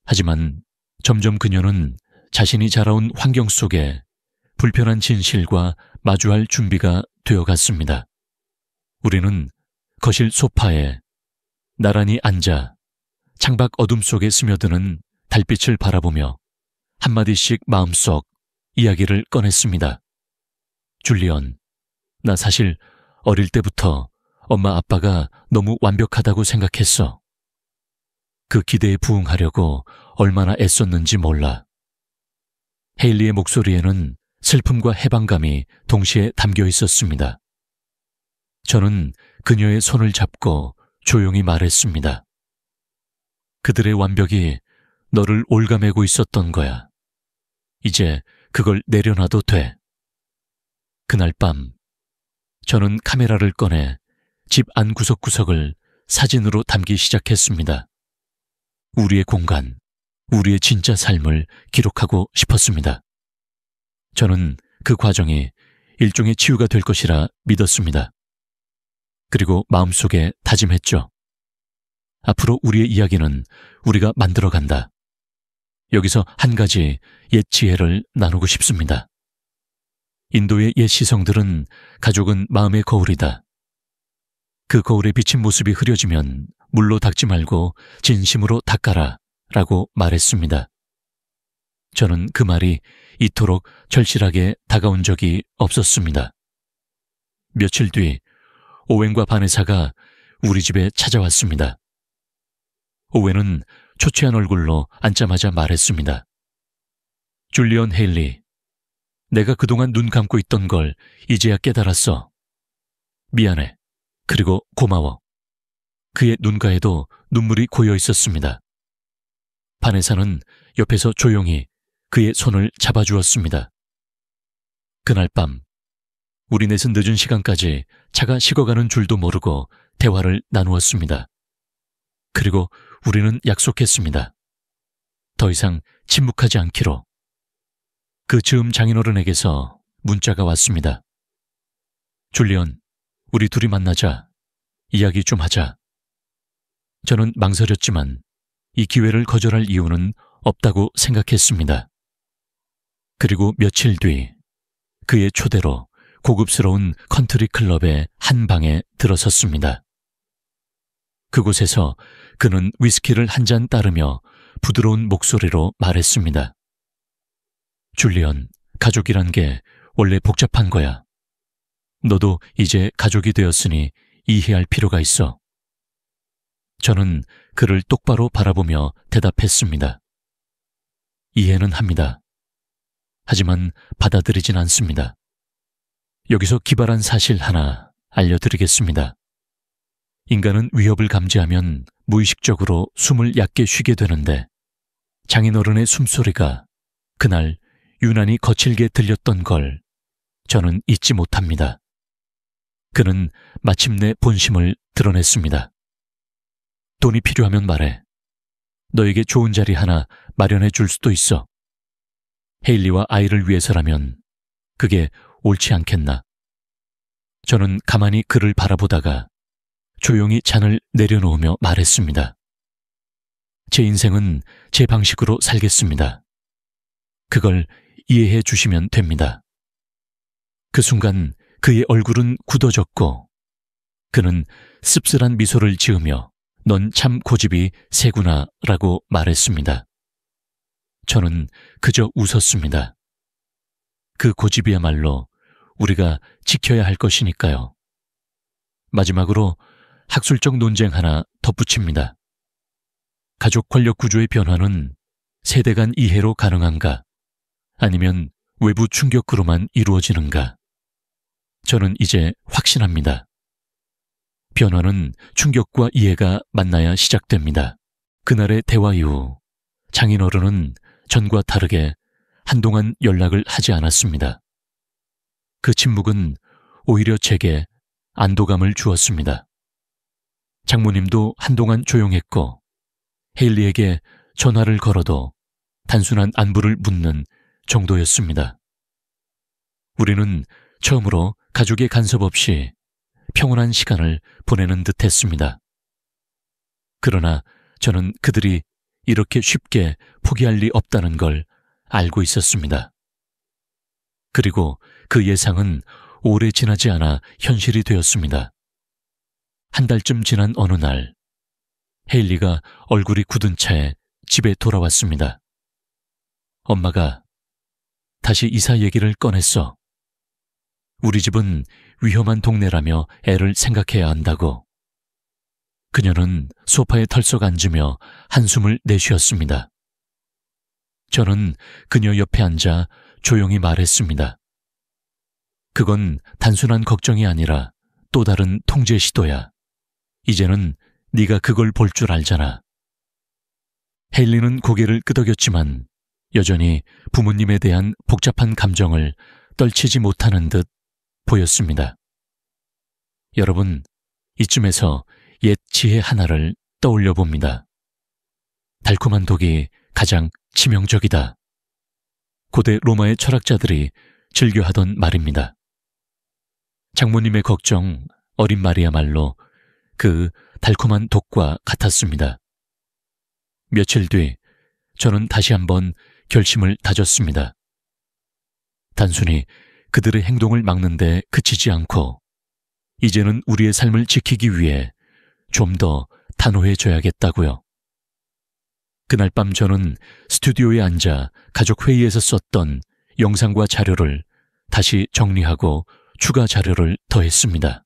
하지만 점점 그녀는 자신이 자라온 환경 속에 불편한 진실과 마주할 준비가 되어갔습니다. 우리는 거실 소파에 나란히 앉아 창밖 어둠 속에 스며드는 달빛을 바라보며 한마디씩 마음속 이야기를 꺼냈습니다. 줄리언, 나 사실 어릴 때부터 엄마 아빠가 너무 완벽하다고 생각했어. 그 기대에 부응하려고 얼마나 애썼는지 몰라. 헤일리의 목소리에는 슬픔과 해방감이 동시에 담겨 있었습니다. 저는 그녀의 손을 잡고 조용히 말했습니다. 그들의 완벽이 너를 올가매고 있었던 거야. 이제 그걸 내려놔도 돼. 그날 밤 저는 카메라를 꺼내 집 안 구석구석을 사진으로 담기 시작했습니다. 우리의 공간, 우리의 진짜 삶을 기록하고 싶었습니다. 저는 그 과정이 일종의 치유가 될 것이라 믿었습니다. 그리고 마음속에 다짐했죠. 앞으로 우리의 이야기는 우리가 만들어간다. 여기서 한 가지 옛 지혜를 나누고 싶습니다. 인도의 옛 시성들은 가족은 마음의 거울이다. 그 거울에 비친 모습이 흐려지면 물로 닦지 말고 진심으로 닦아라 라고 말했습니다. 저는 그 말이 이토록 절실하게 다가온 적이 없었습니다. 며칠 뒤 오웬과 바네사가 우리 집에 찾아왔습니다. 오웬은 초췌한 얼굴로 앉자마자 말했습니다. 줄리언 헤일리, 내가 그동안 눈 감고 있던 걸 이제야 깨달았어. 미안해. 그리고 고마워. 그의 눈가에도 눈물이 고여 있었습니다. 바네사는 옆에서 조용히 그의 손을 잡아주었습니다. 그날 밤 우리 넷은 늦은 시간까지 차가 식어가는 줄도 모르고 대화를 나누었습니다. 그리고 우리는 약속했습니다. 더 이상 침묵하지 않기로. 그 즈음 장인어른에게서 문자가 왔습니다. 줄리언, 우리 둘이 만나자. 이야기 좀 하자. 저는 망설였지만 이 기회를 거절할 이유는 없다고 생각했습니다. 그리고 며칠 뒤 그의 초대로 고급스러운 컨트리 클럽의 한 방에 들어섰습니다. 그곳에서 그는 위스키를 한 잔 따르며 부드러운 목소리로 말했습니다. 줄리언, 가족이란 게 원래 복잡한 거야. 너도 이제 가족이 되었으니 이해할 필요가 있어. 저는 그를 똑바로 바라보며 대답했습니다. 이해는 합니다. 하지만 받아들이진 않습니다. 여기서 기발한 사실 하나 알려드리겠습니다. 인간은 위협을 감지하면 무의식적으로 숨을 얕게 쉬게 되는데 장인어른의 숨소리가 그날 유난히 거칠게 들렸던 걸 저는 잊지 못합니다. 그는 마침내 본심을 드러냈습니다. 돈이 필요하면 말해. 너에게 좋은 자리 하나 마련해 줄 수도 있어. 헤일리와 아이를 위해서라면 그게 옳지 않겠나. 저는 가만히 그를 바라보다가 조용히 잔을 내려놓으며 말했습니다. 제 인생은 제 방식으로 살겠습니다. 그걸 이해해 주시면 됩니다. 그 순간 그의 얼굴은 굳어졌고 그는 씁쓸한 미소를 지으며 넌 참 고집이 세구나 라고 말했습니다. 저는 그저 웃었습니다. 그 고집이야말로 우리가 지켜야 할 것이니까요. 마지막으로 학술적 논쟁 하나 덧붙입니다. 가족 권력 구조의 변화는 세대 간 이해로 가능한가? 아니면 외부 충격으로만 이루어지는가? 저는 이제 확신합니다. 변화는 충격과 이해가 만나야 시작됩니다. 그날의 대화 이후 장인어른은 전과 다르게 한동안 연락을 하지 않았습니다. 그 침묵은 오히려 제게 안도감을 주었습니다. 장모님도 한동안 조용했고 헤일리에게 전화를 걸어도 단순한 안부를 묻는 정도였습니다. 우리는 처음으로 가족의 간섭 없이 평온한 시간을 보내는 듯 했습니다. 그러나 저는 그들이 이렇게 쉽게 포기할 리 없다는 걸 알고 있었습니다. 그리고 그 예상은 오래 지나지 않아 현실이 되었습니다. 한 달쯤 지난 어느 날, 헤일리가 얼굴이 굳은 채 집에 돌아왔습니다. 엄마가 다시 이사 얘기를 꺼냈어. 우리 집은 위험한 동네라며 애를 생각해야 한다고. 그녀는 소파에 털썩 앉으며 한숨을 내쉬었습니다. 저는 그녀 옆에 앉아 조용히 말했습니다. 그건 단순한 걱정이 아니라 또 다른 통제 시도야. 이제는 네가 그걸 볼 줄 알잖아. 헤일리는 고개를 끄덕였지만 여전히 부모님에 대한 복잡한 감정을 떨치지 못하는 듯 보였습니다. 여러분, 이쯤에서 옛 지혜 하나를 떠올려 봅니다. 달콤한 독이 가장 치명적이다. 고대 로마의 철학자들이 즐겨하던 말입니다. 장모님의 걱정, 어린 말이야말로 그 달콤한 독과 같았습니다. 며칠 뒤 저는 다시 한번 결심을 다졌습니다. 단순히 그들의 행동을 막는 데 그치지 않고 이제는 우리의 삶을 지키기 위해 좀 더 단호해져야겠다고요. 그날 밤 저는 스튜디오에 앉아 가족 회의에서 썼던 영상과 자료를 다시 정리하고 추가 자료를 더했습니다.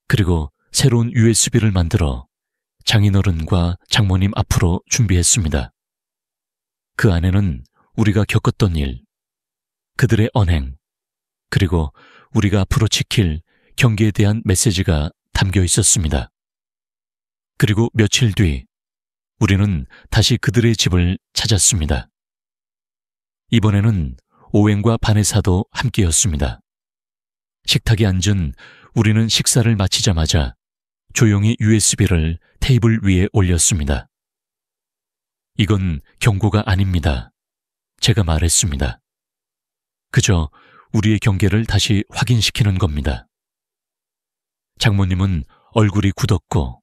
그리고 새로운 USB를 만들어 장인어른과 장모님 앞으로 준비했습니다. 그 안에는 우리가 겪었던 일, 그들의 언행, 그리고 우리가 앞으로 지킬 경계에 대한 메시지가 담겨 있었습니다. 그리고 며칠 뒤 우리는 다시 그들의 집을 찾았습니다. 이번에는 오웬과 바네사도 함께였습니다. 식탁에 앉은 우리는 식사를 마치자마자 조용히 USB를 테이블 위에 올렸습니다. 이건 경고가 아닙니다. 제가 말했습니다. 그저 우리의 경계를 다시 확인시키는 겁니다. 장모님은 얼굴이 굳었고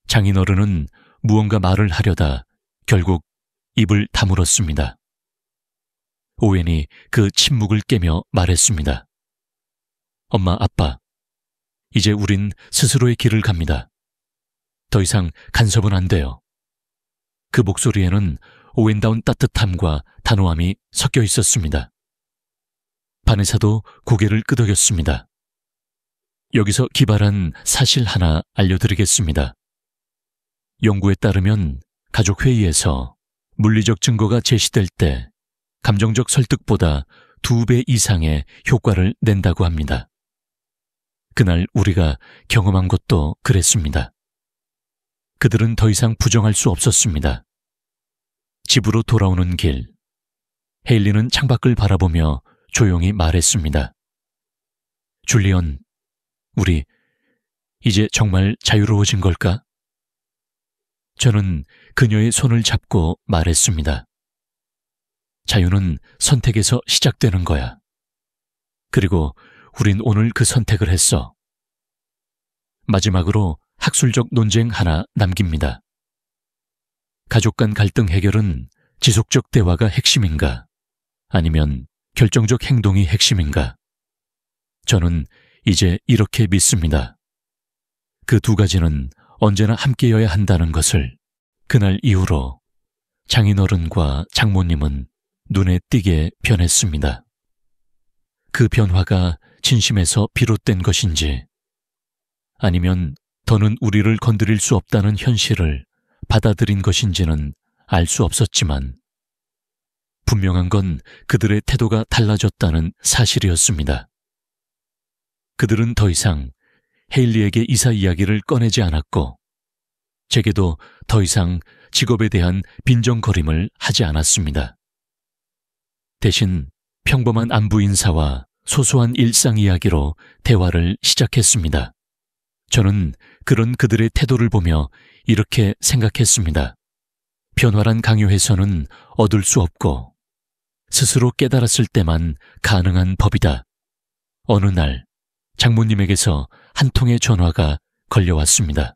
장인어른은 무언가 말을 하려다 결국 입을 다물었습니다. 오웬이 그 침묵을 깨며 말했습니다. 엄마, 아빠, 이제 우린 스스로의 길을 갑니다. 더 이상 간섭은 안 돼요. 그 목소리에는 오웬다운 따뜻함과 단호함이 섞여 있었습니다. 바네사도 고개를 끄덕였습니다. 여기서 기발한 사실 하나 알려드리겠습니다. 연구에 따르면 가족 회의에서 물리적 증거가 제시될 때 감정적 설득보다 2배 이상의 효과를 낸다고 합니다. 그날 우리가 경험한 것도 그랬습니다. 그들은 더 이상 부정할 수 없었습니다. 집으로 돌아오는 길, 헤일리는 창밖을 바라보며 조용히 말했습니다. 줄리언, 우리 이제 정말 자유로워진 걸까? 저는 그녀의 손을 잡고 말했습니다. 자유는 선택에서 시작되는 거야. 그리고 우린 오늘 그 선택을 했어. 마지막으로 학술적 논쟁 하나 남깁니다. 가족 간 갈등 해결은 지속적 대화가 핵심인가? 아니면 결정적 행동이 핵심인가? 저는 이제 이렇게 믿습니다. 그 두 가지는 언제나 함께여야 한다는 것을 그날 이후로 장인어른과 장모님은 눈에 띄게 변했습니다. 그 변화가 진심에서 비롯된 것인지, 아니면 더는 우리를 건드릴 수 없다는 현실을 받아들인 것인지는 알 수 없었지만, 분명한 건 그들의 태도가 달라졌다는 사실이었습니다. 그들은 더 이상 헤일리에게 이사 이야기를 꺼내지 않았고, 제게도 더 이상 직업에 대한 빈정거림을 하지 않았습니다. 대신 평범한 안부 인사와 소소한 일상 이야기로 대화를 시작했습니다. 저는 그런 그들의 태도를 보며 이렇게 생각했습니다. 변화란 강요해서는 얻을 수 없고 스스로 깨달았을 때만 가능한 법이다. 어느 날 장모님에게서 한 통의 전화가 걸려왔습니다.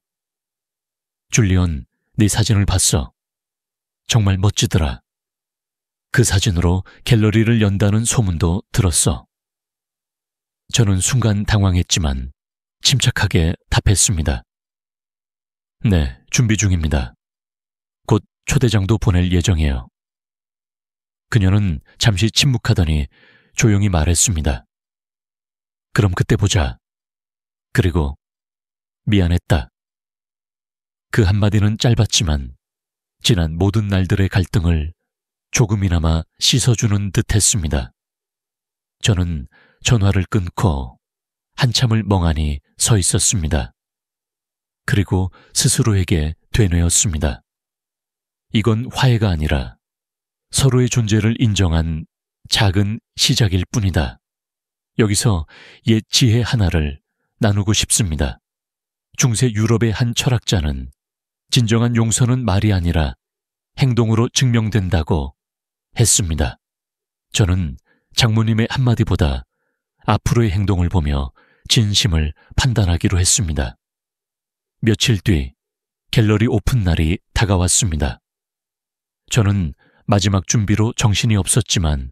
줄리언, 네 사진을 봤어. 정말 멋지더라. 그 사진으로 갤러리를 연다는 소문도 들었어. 저는 순간 당황했지만 침착하게 답했습니다. 네, 준비 중입니다. 곧 초대장도 보낼 예정이에요. 그녀는 잠시 침묵하더니 조용히 말했습니다. 그럼 그때 보자. 그리고 미안했다. 그 한마디는 짧았지만 지난 모든 날들의 갈등을 조금이나마 씻어주는 듯 했습니다. 저는 전화를 끊고 한참을 멍하니 서 있었습니다. 그리고 스스로에게 되뇌었습니다. 이건 화해가 아니라 서로의 존재를 인정한 작은 시작일 뿐이다. 여기서 옛 지혜 하나를 나누고 싶습니다. 중세 유럽의 한 철학자는 진정한 용서는 말이 아니라 행동으로 증명된다고 했습니다. 저는 장모님의 한마디보다 앞으로의 행동을 보며 진심을 판단하기로 했습니다. 며칠 뒤 갤러리 오픈 날이 다가왔습니다. 저는 마지막 준비로 정신이 없었지만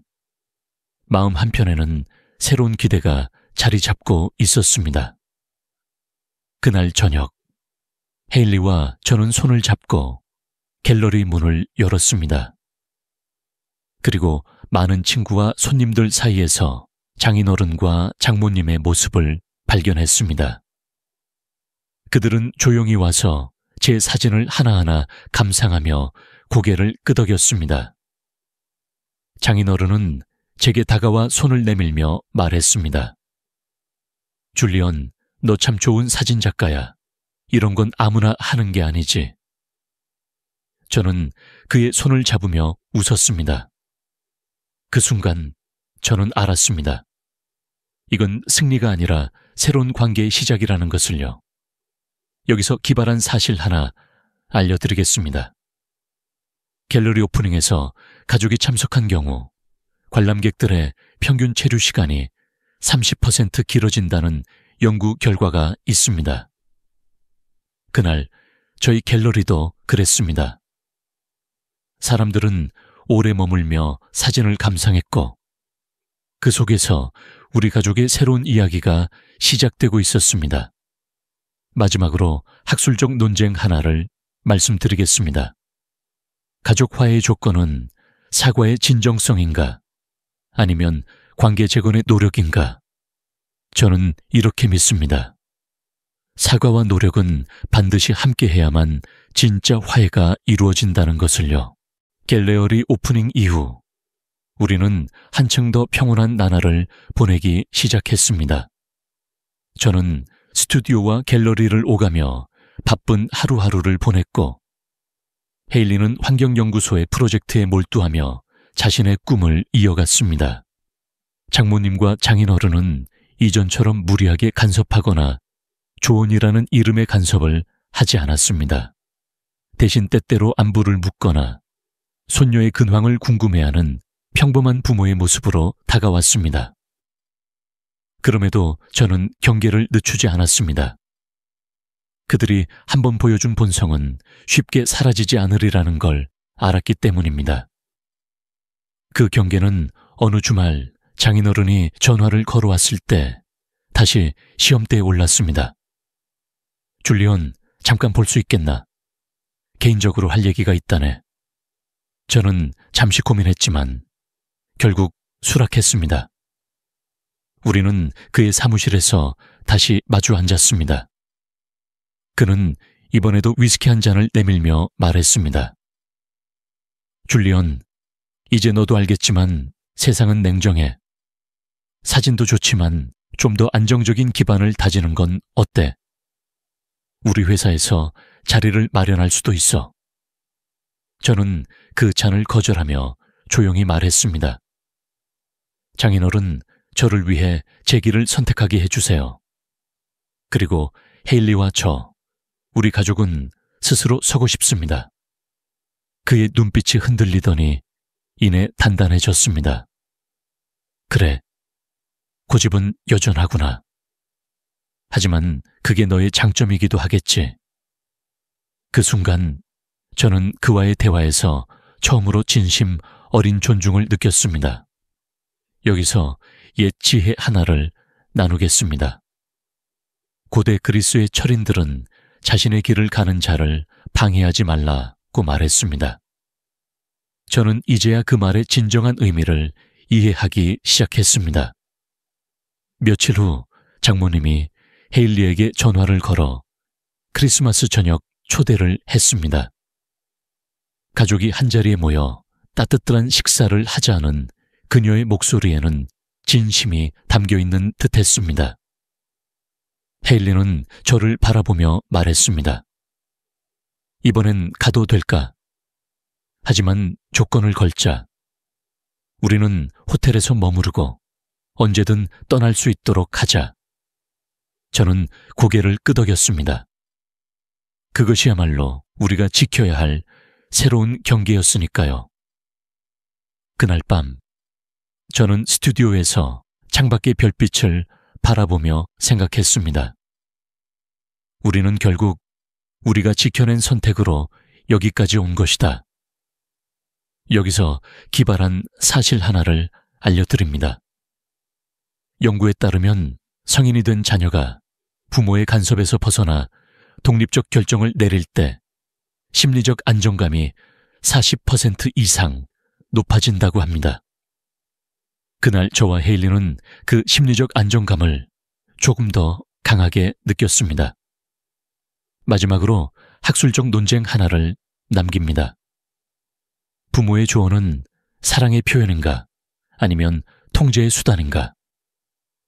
마음 한편에는 새로운 기대가 자리 잡고 있었습니다. 그날 저녁, 헤일리와 저는 손을 잡고 갤러리 문을 열었습니다. 그리고 많은 친구와 손님들 사이에서 장인어른과 장모님의 모습을 발견했습니다. 그들은 조용히 와서 제 사진을 하나하나 감상하며 고개를 끄덕였습니다. 장인어른은 제게 다가와 손을 내밀며 말했습니다. 줄리언, 너 참 좋은 사진작가야. 이런 건 아무나 하는 게 아니지. 저는 그의 손을 잡으며 웃었습니다. 그 순간 저는 알았습니다. 이건 승리가 아니라 새로운 관계의 시작이라는 것을요. 여기서 기발한 사실 하나 알려드리겠습니다. 갤러리 오프닝에서 가족이 참석한 경우 관람객들의 평균 체류 시간이 30% 길어진다는 연구 결과가 있습니다. 그날 저희 갤러리도 그랬습니다. 사람들은 오래 머물며 사진을 감상했고 그 속에서 우리 가족의 새로운 이야기가 시작되고 있었습니다. 마지막으로 학술적 논쟁 하나를 말씀드리겠습니다. 가족 화해의 조건은 사과의 진정성인가? 아니면 관계 재건의 노력인가? 저는 이렇게 믿습니다. 사과와 노력은 반드시 함께해야만 진짜 화해가 이루어진다는 것을요. 갤러리 오프닝 이후 우리는 한층 더 평온한 나날을 보내기 시작했습니다. 저는 스튜디오와 갤러리를 오가며 바쁜 하루하루를 보냈고 헤일리는 환경연구소의 프로젝트에 몰두하며 자신의 꿈을 이어갔습니다. 장모님과 장인어른은 이전처럼 무리하게 간섭하거나 조언이라는 이름의 간섭을 하지 않았습니다. 대신 때때로 안부를 묻거나 손녀의 근황을 궁금해하는 평범한 부모의 모습으로 다가왔습니다. 그럼에도 저는 경계를 늦추지 않았습니다. 그들이 한번 보여준 본성은 쉽게 사라지지 않으리라는 걸 알았기 때문입니다. 그 경계는 어느 주말 장인어른이 전화를 걸어왔을 때 다시 시험대에 올랐습니다. 줄리언, 잠깐 볼 수 있겠나? 개인적으로 할 얘기가 있다네. 저는 잠시 고민했지만 결국 수락했습니다. 우리는 그의 사무실에서 다시 마주 앉았습니다. 그는 이번에도 위스키 한 잔을 내밀며 말했습니다. 줄리언, 이제 너도 알겠지만 세상은 냉정해. 사진도 좋지만 좀 더 안정적인 기반을 다지는 건 어때? 우리 회사에서 자리를 마련할 수도 있어. 저는 그 잔을 거절하며 조용히 말했습니다. 장인어른, 저를 위해 제 길을 선택하게 해주세요. 그리고 헤일리와 저, 우리 가족은 스스로 서고 싶습니다. 그의 눈빛이 흔들리더니 이내 단단해졌습니다. 그래, 고집은 여전하구나. 하지만 그게 너의 장점이기도 하겠지. 그 순간 저는 그와의 대화에서 처음으로 진심 어린 존중을 느꼈습니다. 여기서 옛 지혜 하나를 나누겠습니다. 고대 그리스의 철인들은 자신의 길을 가는 자를 방해하지 말라고 말했습니다. 저는 이제야 그 말의 진정한 의미를 이해하기 시작했습니다. 며칠 후 장모님이 헤일리에게 전화를 걸어 크리스마스 저녁 초대를 했습니다. 가족이 한자리에 모여 따뜻한 식사를 하자는 그녀의 목소리에는 진심이 담겨있는 듯했습니다. 헤일리는 저를 바라보며 말했습니다. 이번엔 가도 될까? 하지만 조건을 걸자. 우리는 호텔에서 머무르고 언제든 떠날 수 있도록 하자. 저는 고개를 끄덕였습니다. 그것이야말로 우리가 지켜야 할 새로운 경계였으니까요. 그날 밤, 저는 스튜디오에서 창밖의 별빛을 바라보며 생각했습니다. 우리는 결국 우리가 지켜낸 선택으로 여기까지 온 것이다. 여기서 기발한 사실 하나를 알려드립니다. 연구에 따르면 성인이 된 자녀가 부모의 간섭에서 벗어나 독립적 결정을 내릴 때 심리적 안정감이 40% 이상 높아진다고 합니다. 그날 저와 헤일리는 그 심리적 안정감을 조금 더 강하게 느꼈습니다. 마지막으로 학술적 논쟁 하나를 남깁니다. 부모의 조언은 사랑의 표현인가 아니면 통제의 수단인가?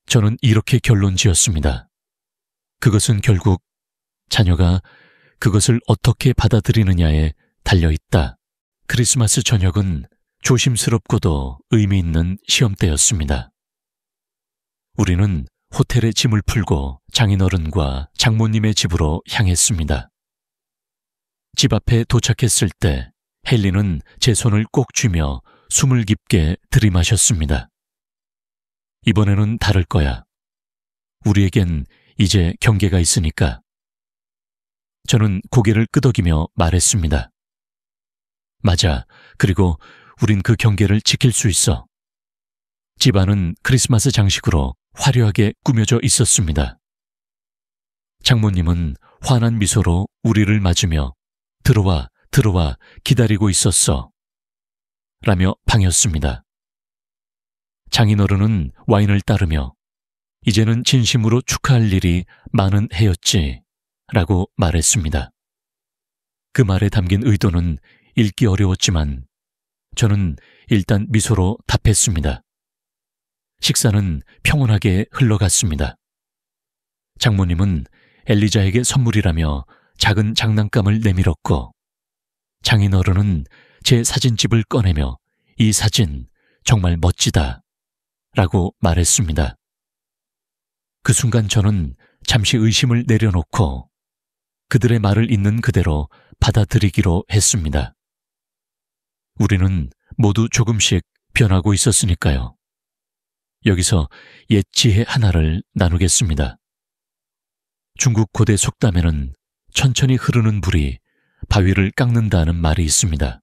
저는 이렇게 결론 지었습니다. 그것은 결국 자녀가 그것을 어떻게 받아들이느냐에 달려있다. 크리스마스 저녁은 조심스럽고도 의미 있는 시험대였습니다. 우리는 호텔에 짐을 풀고 장인어른과 장모님의 집으로 향했습니다. 집 앞에 도착했을 때 헤일리는 제 손을 꼭 쥐며 숨을 깊게 들이마셨습니다. 이번에는 다를 거야. 우리에겐 이제 경계가 있으니까. 저는 고개를 끄덕이며 말했습니다. 맞아. 그리고 우린 그 경계를 지킬 수 있어. 집안은 크리스마스 장식으로 화려하게 꾸며져 있었습니다. 장모님은 환한 미소로 우리를 맞으며 들어와, 들어와 기다리고 있었어. 라며 방했습니다. 장인어른은 와인을 따르며 이제는 진심으로 축하할 일이 많은 해였지 라고 말했습니다. 그 말에 담긴 의도는 읽기 어려웠지만 저는 일단 미소로 답했습니다. 식사는 평온하게 흘러갔습니다. 장모님은 엘리자에게 선물이라며 작은 장난감을 내밀었고 장인어른은 제 사진집을 꺼내며 이 사진 정말 멋지다 라고 말했습니다. 그 순간 저는 잠시 의심을 내려놓고 그들의 말을 있는 그대로 받아들이기로 했습니다. 우리는 모두 조금씩 변하고 있었으니까요. 여기서 옛 지혜 하나를 나누겠습니다. 중국 고대 속담에는 천천히 흐르는 물이 바위를 깎는다는 말이 있습니다.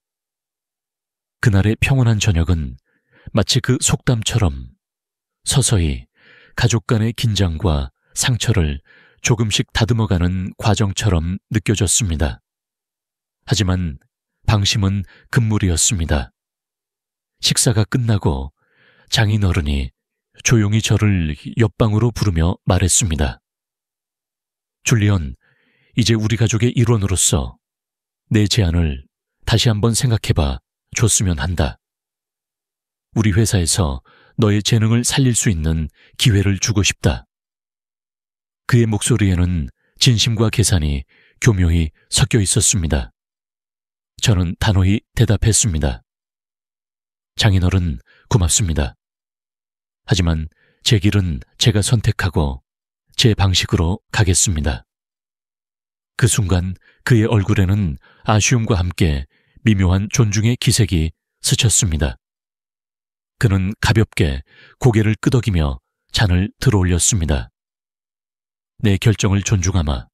그날의 평온한 저녁은 마치 그 속담처럼 서서히 가족 간의 긴장과 상처를 조금씩 다듬어가는 과정처럼 느껴졌습니다. 하지만 방심은 금물이었습니다. 식사가 끝나고 장인어른이 조용히 저를 옆방으로 부르며 말했습니다. 줄리언, 이제 우리 가족의 일원으로서 내 제안을 다시 한번 생각해봐 줬으면 한다. 우리 회사에서 너의 재능을 살릴 수 있는 기회를 주고 싶다. 그의 목소리에는 진심과 계산이 교묘히 섞여 있었습니다. 저는 단호히 대답했습니다. 장인어른, 고맙습니다. 하지만 제 길은 제가 선택하고 제 방식으로 가겠습니다. 그 순간 그의 얼굴에는 아쉬움과 함께 미묘한 존중의 기색이 스쳤습니다. 그는 가볍게 고개를 끄덕이며 잔을 들어올렸습니다. 내 결정을 존중하마.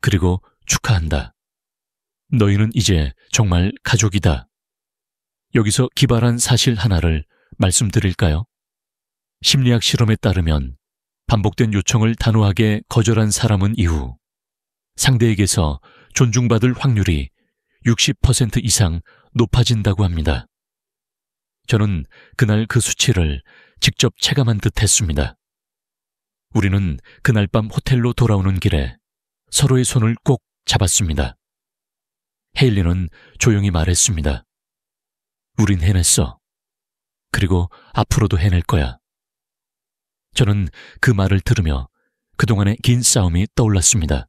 그리고 축하한다. 너희는 이제 정말 가족이다. 여기서 기발한 사실 하나를 말씀드릴까요? 심리학 실험에 따르면 반복된 요청을 단호하게 거절한 사람은 이후 상대에게서 존중받을 확률이 60% 이상 높아진다고 합니다. 저는 그날 그 수치를 직접 체감한 듯 했습니다. 우리는 그날 밤 호텔로 돌아오는 길에 서로의 손을 꼭 잡았습니다. 헤일리는 조용히 말했습니다. 우린 해냈어. 그리고 앞으로도 해낼 거야. 저는 그 말을 들으며 그동안의 긴 싸움이 떠올랐습니다.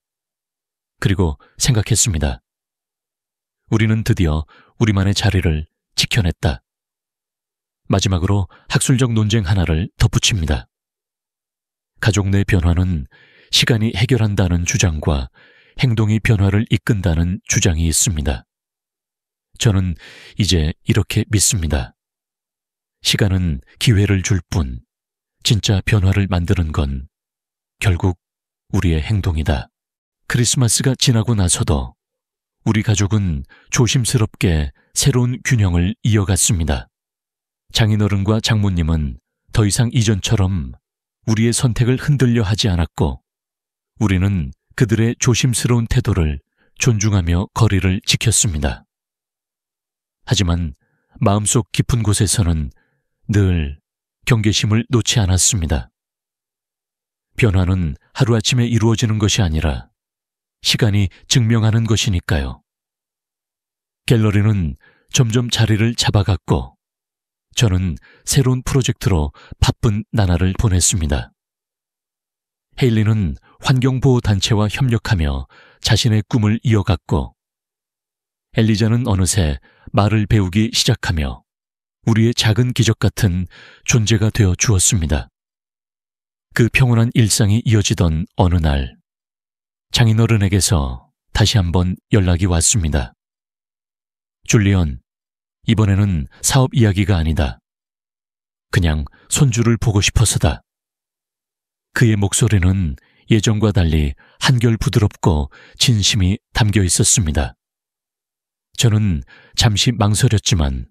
그리고 생각했습니다. 우리는 드디어 우리만의 자리를 지켜냈다. 마지막으로 학술적 논쟁 하나를 덧붙입니다. 가족 내 변화는 시간이 해결한다는 주장과 행동이 변화를 이끈다는 주장이 있습니다. 저는 이제 이렇게 믿습니다. 시간은 기회를 줄 뿐, 진짜 변화를 만드는 건 결국 우리의 행동이다. 크리스마스가 지나고 나서도 우리 가족은 조심스럽게 새로운 균형을 이어갔습니다. 장인어른과 장모님은 더 이상 이전처럼 우리의 선택을 흔들려 하지 않았고, 우리는 그들의 조심스러운 태도를 존중하며 거리를 지켰습니다. 하지만 마음속 깊은 곳에서는 늘 경계심을 놓지 않았습니다. 변화는 하루아침에 이루어지는 것이 아니라 시간이 증명하는 것이니까요. 갤러리는 점점 자리를 잡아갔고, 저는 새로운 프로젝트로 바쁜 나날을 보냈습니다. 헤일리는 환경보호단체와 협력하며 자신의 꿈을 이어갔고, 엘리자는 어느새 말을 배우기 시작하며 우리의 작은 기적 같은 존재가 되어 주었습니다. 그 평온한 일상이 이어지던 어느 날, 장인어른에게서 다시 한번 연락이 왔습니다. 줄리언, 이번에는 사업 이야기가 아니다. 그냥 손주를 보고 싶어서다. 그의 목소리는 예전과 달리 한결 부드럽고 진심이 담겨 있었습니다. 저는 잠시 망설였지만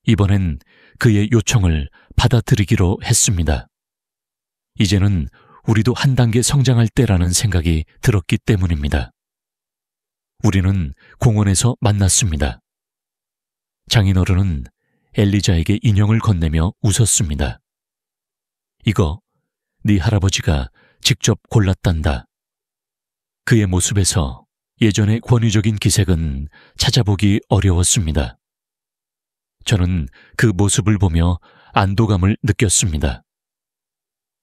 이번엔 그의 요청을 받아들이기로 했습니다. 이제는 우리도 한 단계 성장할 때라는 생각이 들었기 때문입니다. 우리는 공원에서 만났습니다. 장인어른은 엘리자에게 인형을 건네며 웃었습니다. 이거 네 할아버지가 직접 골랐단다. 그의 모습에서 예전의 권위적인 기색은 찾아보기 어려웠습니다. 저는 그 모습을 보며 안도감을 느꼈습니다.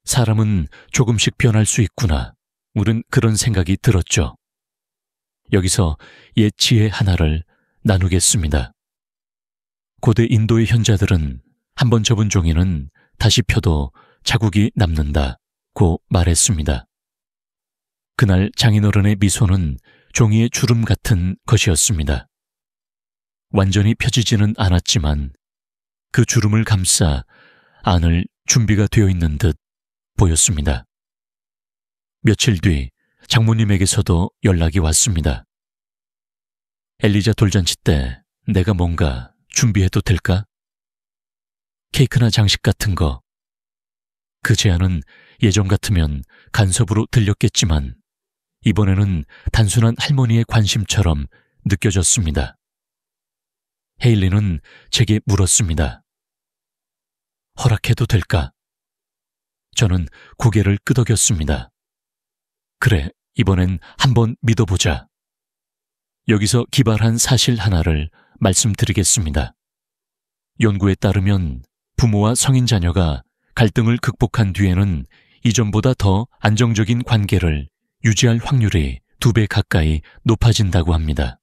사람은 조금씩 변할 수 있구나. 우린 그런 생각이 들었죠. 여기서 옛 지혜 하나를 나누겠습니다. 고대 인도의 현자들은 한번 접은 종이는 다시 펴도 자국이 남는다고 말했습니다. 그날 장인어른의 미소는 종이의 주름 같은 것이었습니다. 완전히 펴지지는 않았지만 그 주름을 감싸 안을 준비가 되어 있는 듯 보였습니다. 며칠 뒤 장모님에게서도 연락이 왔습니다. 엘리자 돌잔치 때 내가 뭔가 준비해도 될까? 케이크나 장식 같은 거. 그 제안은 예전 같으면 간섭으로 들렸겠지만 이번에는 단순한 할머니의 관심처럼 느껴졌습니다. 헤일리는 제게 물었습니다. 허락해도 될까? 저는 고개를 끄덕였습니다. 그래, 이번엔 한번 믿어보자. 여기서 기발한 사실 하나를 말씀드리겠습니다. 연구에 따르면 부모와 성인 자녀가 갈등을 극복한 뒤에는 이전보다 더 안정적인 관계를 유지할 확률이 2배 가까이 높아진다고 합니다.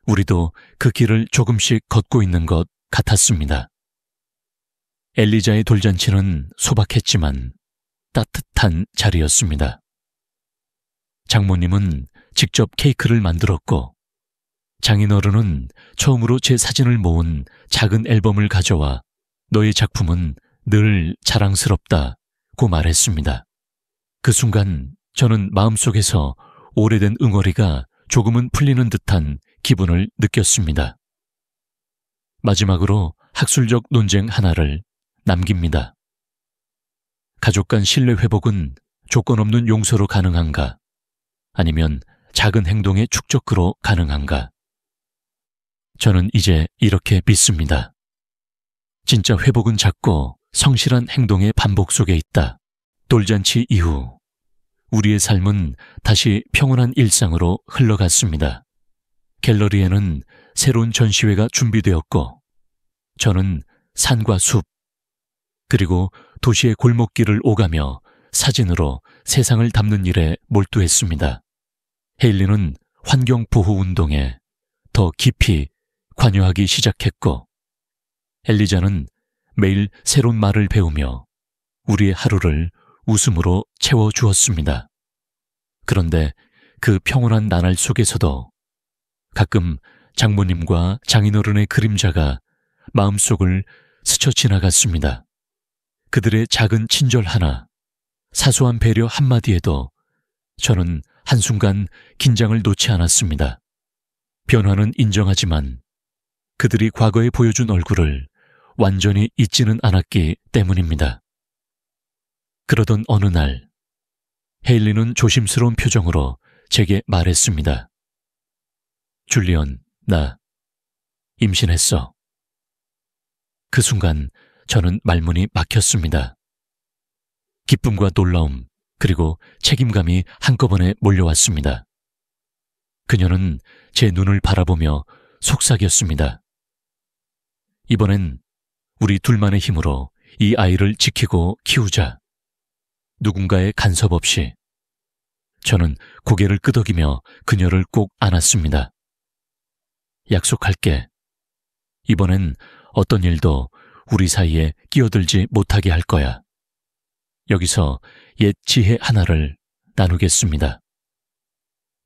우리도 그 길을 조금씩 걷고 있는 것 같았습니다. 엘리자의 돌잔치는 소박했지만 따뜻한 자리였습니다. 장모님은 직접 케이크를 만들었고 장인어른은 처음으로 제 사진을 모은 작은 앨범을 가져와 너의 작품은 늘 자랑스럽다고 말했습니다. 그 순간 저는 마음속에서 오래된 응어리가 조금은 풀리는 듯한 기분을 느꼈습니다. 마지막으로 학술적 논쟁 하나를 남깁니다. 가족 간 신뢰 회복은 조건 없는 용서로 가능한가? 아니면 작은 행동의 축적으로 가능한가? 저는 이제 이렇게 믿습니다. 진짜 회복은 작고 성실한 행동의 반복 속에 있다. 돌잔치 이후 우리의 삶은 다시 평온한 일상으로 흘러갔습니다. 갤러리에는 새로운 전시회가 준비되었고 저는 산과 숲 그리고 도시의 골목길을 오가며 사진으로 세상을 담는 일에 몰두했습니다. 헤일리는 환경보호운동에 더 깊이 관여하기 시작했고 엘리자는 매일 새로운 말을 배우며 우리의 하루를 웃음으로 채워주었습니다. 그런데 그 평온한 나날 속에서도 가끔 장모님과 장인어른의 그림자가 마음속을 스쳐 지나갔습니다. 그들의 작은 친절 하나, 사소한 배려 한마디에도 저는 한순간 긴장을 놓지 않았습니다. 변화는 인정하지만 그들이 과거에 보여준 얼굴을 완전히 잊지는 않았기 때문입니다. 그러던 어느 날, 헤일리는 조심스러운 표정으로 제게 말했습니다. 줄리언, 나 임신했어. 그 순간 저는 말문이 막혔습니다. 기쁨과 놀라움, 그리고 책임감이 한꺼번에 몰려왔습니다. 그녀는 제 눈을 바라보며 속삭였습니다. 이번엔 우리 둘만의 힘으로 이 아이를 지키고 키우자. 누군가의 간섭 없이. 저는 고개를 끄덕이며 그녀를 꼭 안았습니다. 약속할게. 이번엔 어떤 일도 우리 사이에 끼어들지 못하게 할 거야. 여기서 옛 지혜 하나를 나누겠습니다.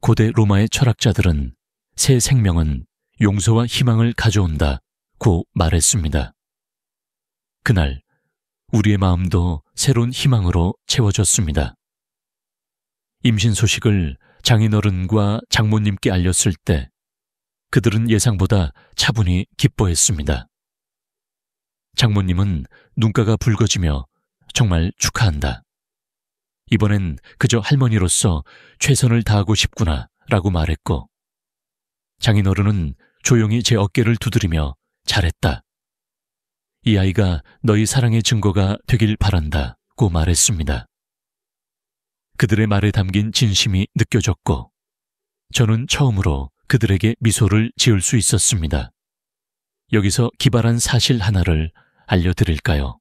고대 로마의 철학자들은 새 생명은 용서와 희망을 가져온다고 말했습니다. 그날 우리의 마음도 새로운 희망으로 채워졌습니다. 임신 소식을 장인어른과 장모님께 알렸을 때 그들은 예상보다 차분히 기뻐했습니다. 장모님은 눈가가 붉어지며 정말 축하한다. 이번엔 그저 할머니로서 최선을 다하고 싶구나 라고 말했고 장인어른은 조용히 제 어깨를 두드리며 잘했다. 이 아이가 너희 사랑의 증거가 되길 바란다고 말했습니다. 그들의 말에 담긴 진심이 느껴졌고 저는 처음으로 그들에게 미소를 지을 수 있었습니다. 여기서 기발한 사실 하나를 알려드릴까요?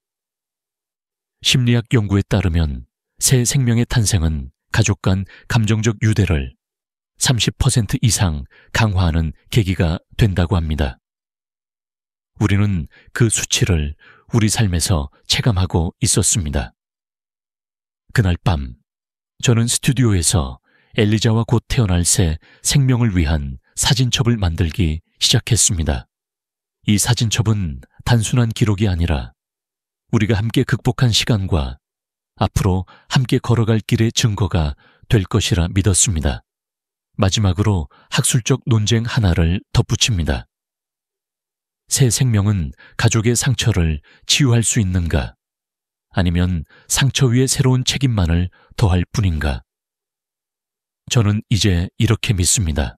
심리학 연구에 따르면 새 생명의 탄생은 가족 간 감정적 유대를 30% 이상 강화하는 계기가 된다고 합니다. 우리는 그 수치를 우리 삶에서 체감하고 있었습니다. 그날 밤, 저는 스튜디오에서 엘리자와 곧 태어날 새 생명을 위한 사진첩을 만들기 시작했습니다. 이 사진첩은 단순한 기록이 아니라 우리가 함께 극복한 시간과 앞으로 함께 걸어갈 길의 증거가 될 것이라 믿었습니다. 마지막으로 학술적 논쟁 하나를 덧붙입니다. 새 생명은 가족의 상처를 치유할 수 있는가? 아니면 상처 위에 새로운 책임만을 더할 뿐인가? 저는 이제 이렇게 믿습니다.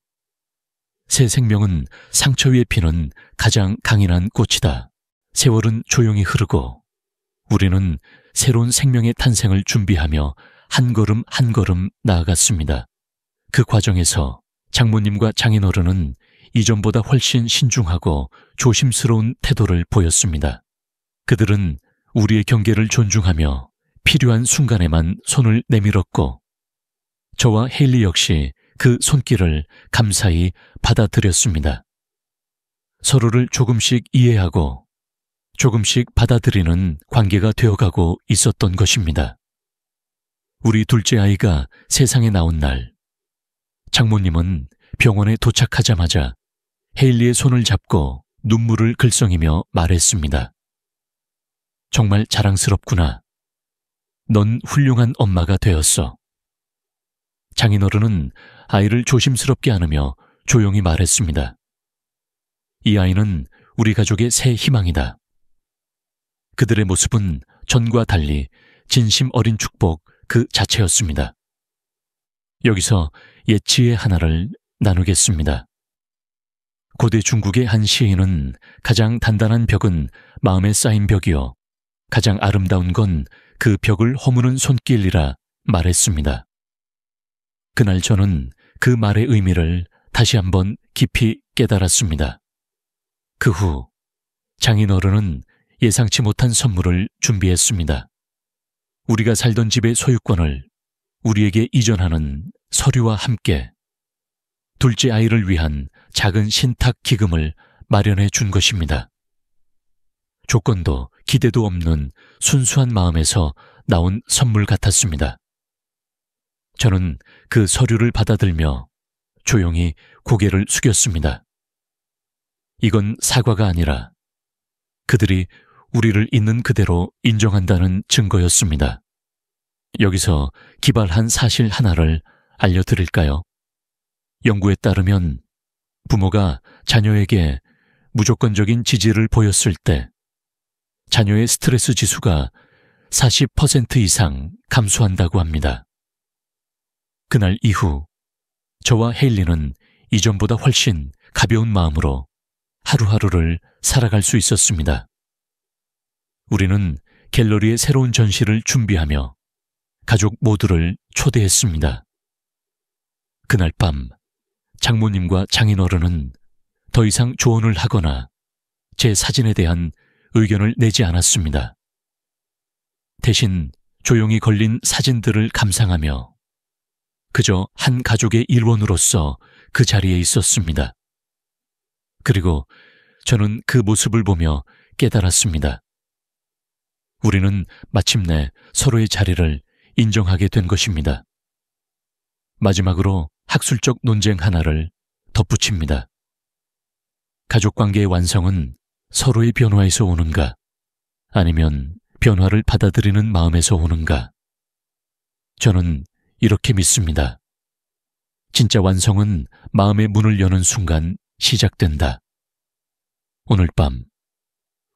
새 생명은 상처 위에 피는 가장 강인한 꽃이다. 세월은 조용히 흐르고 우리는 새로운 생명의 탄생을 준비하며 한 걸음 한 걸음 나아갔습니다. 그 과정에서 장모님과 장인어른은 이전보다 훨씬 신중하고 조심스러운 태도를 보였습니다. 그들은 우리의 경계를 존중하며 필요한 순간에만 손을 내밀었고 저와 헤일리 역시 그 손길을 감사히 받아들였습니다. 서로를 조금씩 이해하고 조금씩 받아들이는 관계가 되어가고 있었던 것입니다. 우리 둘째 아이가 세상에 나온 날, 장모님은 병원에 도착하자마자 헤일리의 손을 잡고 눈물을 글썽이며 말했습니다. 정말 자랑스럽구나. 넌 훌륭한 엄마가 되었어. 장인어른은 아이를 조심스럽게 안으며 조용히 말했습니다. 이 아이는 우리 가족의 새 희망이다. 그들의 모습은 전과 달리 진심 어린 축복 그 자체였습니다. 여기서 예치의 하나를 나누겠습니다. 고대 중국의 한 시인은 가장 단단한 벽은 마음에 쌓인 벽이요 가장 아름다운 건 그 벽을 허무는 손길이라 말했습니다. 그날 저는 그 말의 의미를 다시 한번 깊이 깨달았습니다. 그 후 장인어른은 예상치 못한 선물을 준비했습니다. 우리가 살던 집의 소유권을 우리에게 이전하는 서류와 함께 둘째 아이를 위한 작은 신탁 기금을 마련해 준 것입니다. 조건도 기대도 없는 순수한 마음에서 나온 선물 같았습니다. 저는 그 서류를 받아들며 조용히 고개를 숙였습니다. 이건 사과가 아니라 그들이 우리를 있는 그대로 인정한다는 증거였습니다. 여기서 기발한 사실 하나를 알려드릴까요? 연구에 따르면 부모가 자녀에게 무조건적인 지지를 보였을 때 자녀의 스트레스 지수가 40% 이상 감소한다고 합니다. 그날 이후 저와 헤일리는 이전보다 훨씬 가벼운 마음으로 하루하루를 살아갈 수 있었습니다. 우리는 갤러리의 새로운 전시를 준비하며 가족 모두를 초대했습니다. 그날 밤 장모님과 장인어른은 더 이상 조언을 하거나 제 사진에 대한 의견을 내지 않았습니다. 대신 조용히 걸린 사진들을 감상하며 그저 한 가족의 일원으로서 그 자리에 있었습니다. 그리고 저는 그 모습을 보며 깨달았습니다. 우리는 마침내 서로의 자리를 인정하게 된 것입니다. 마지막으로 학술적 논쟁 하나를 덧붙입니다. 가족관계의 완성은 서로의 변화에서 오는가, 아니면 변화를 받아들이는 마음에서 오는가? 저는 이렇게 믿습니다. 진짜 완성은 마음의 문을 여는 순간 시작된다. 오늘 밤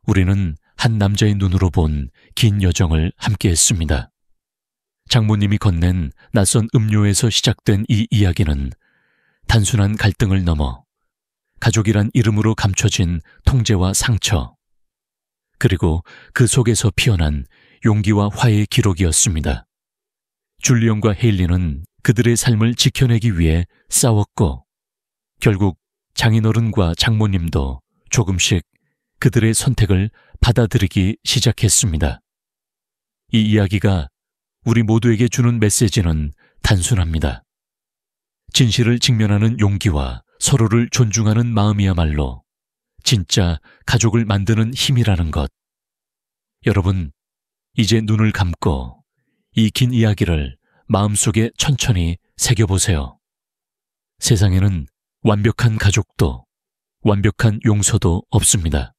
우리는 한 남자의 눈으로 본 긴 여정을 함께 했습니다. 장모님이 건넨 낯선 음료에서 시작된 이 이야기는 단순한 갈등을 넘어 가족이란 이름으로 감춰진 통제와 상처, 그리고 그 속에서 피어난 용기와 화해의 기록이었습니다. 줄리언과 헤일리는 그들의 삶을 지켜내기 위해 싸웠고 결국 장인어른과 장모님도 조금씩 그들의 선택을 받아들이기 시작했습니다. 이 이야기가 우리 모두에게 주는 메시지는 단순합니다. 진실을 직면하는 용기와 서로를 존중하는 마음이야말로 진짜 가족을 만드는 힘이라는 것. 여러분, 이제 눈을 감고 이 긴 이야기를 마음속에 천천히 새겨보세요. 세상에는 완벽한 가족도 완벽한 용서도 없습니다.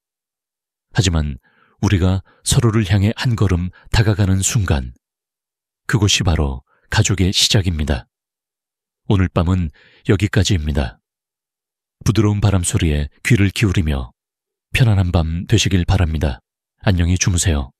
하지만 우리가 서로를 향해 한 걸음 다가가는 순간, 그곳이 바로 가족의 시작입니다. 오늘 밤은 여기까지입니다. 부드러운 바람 소리에 귀를 기울이며 편안한 밤 되시길 바랍니다. 안녕히 주무세요.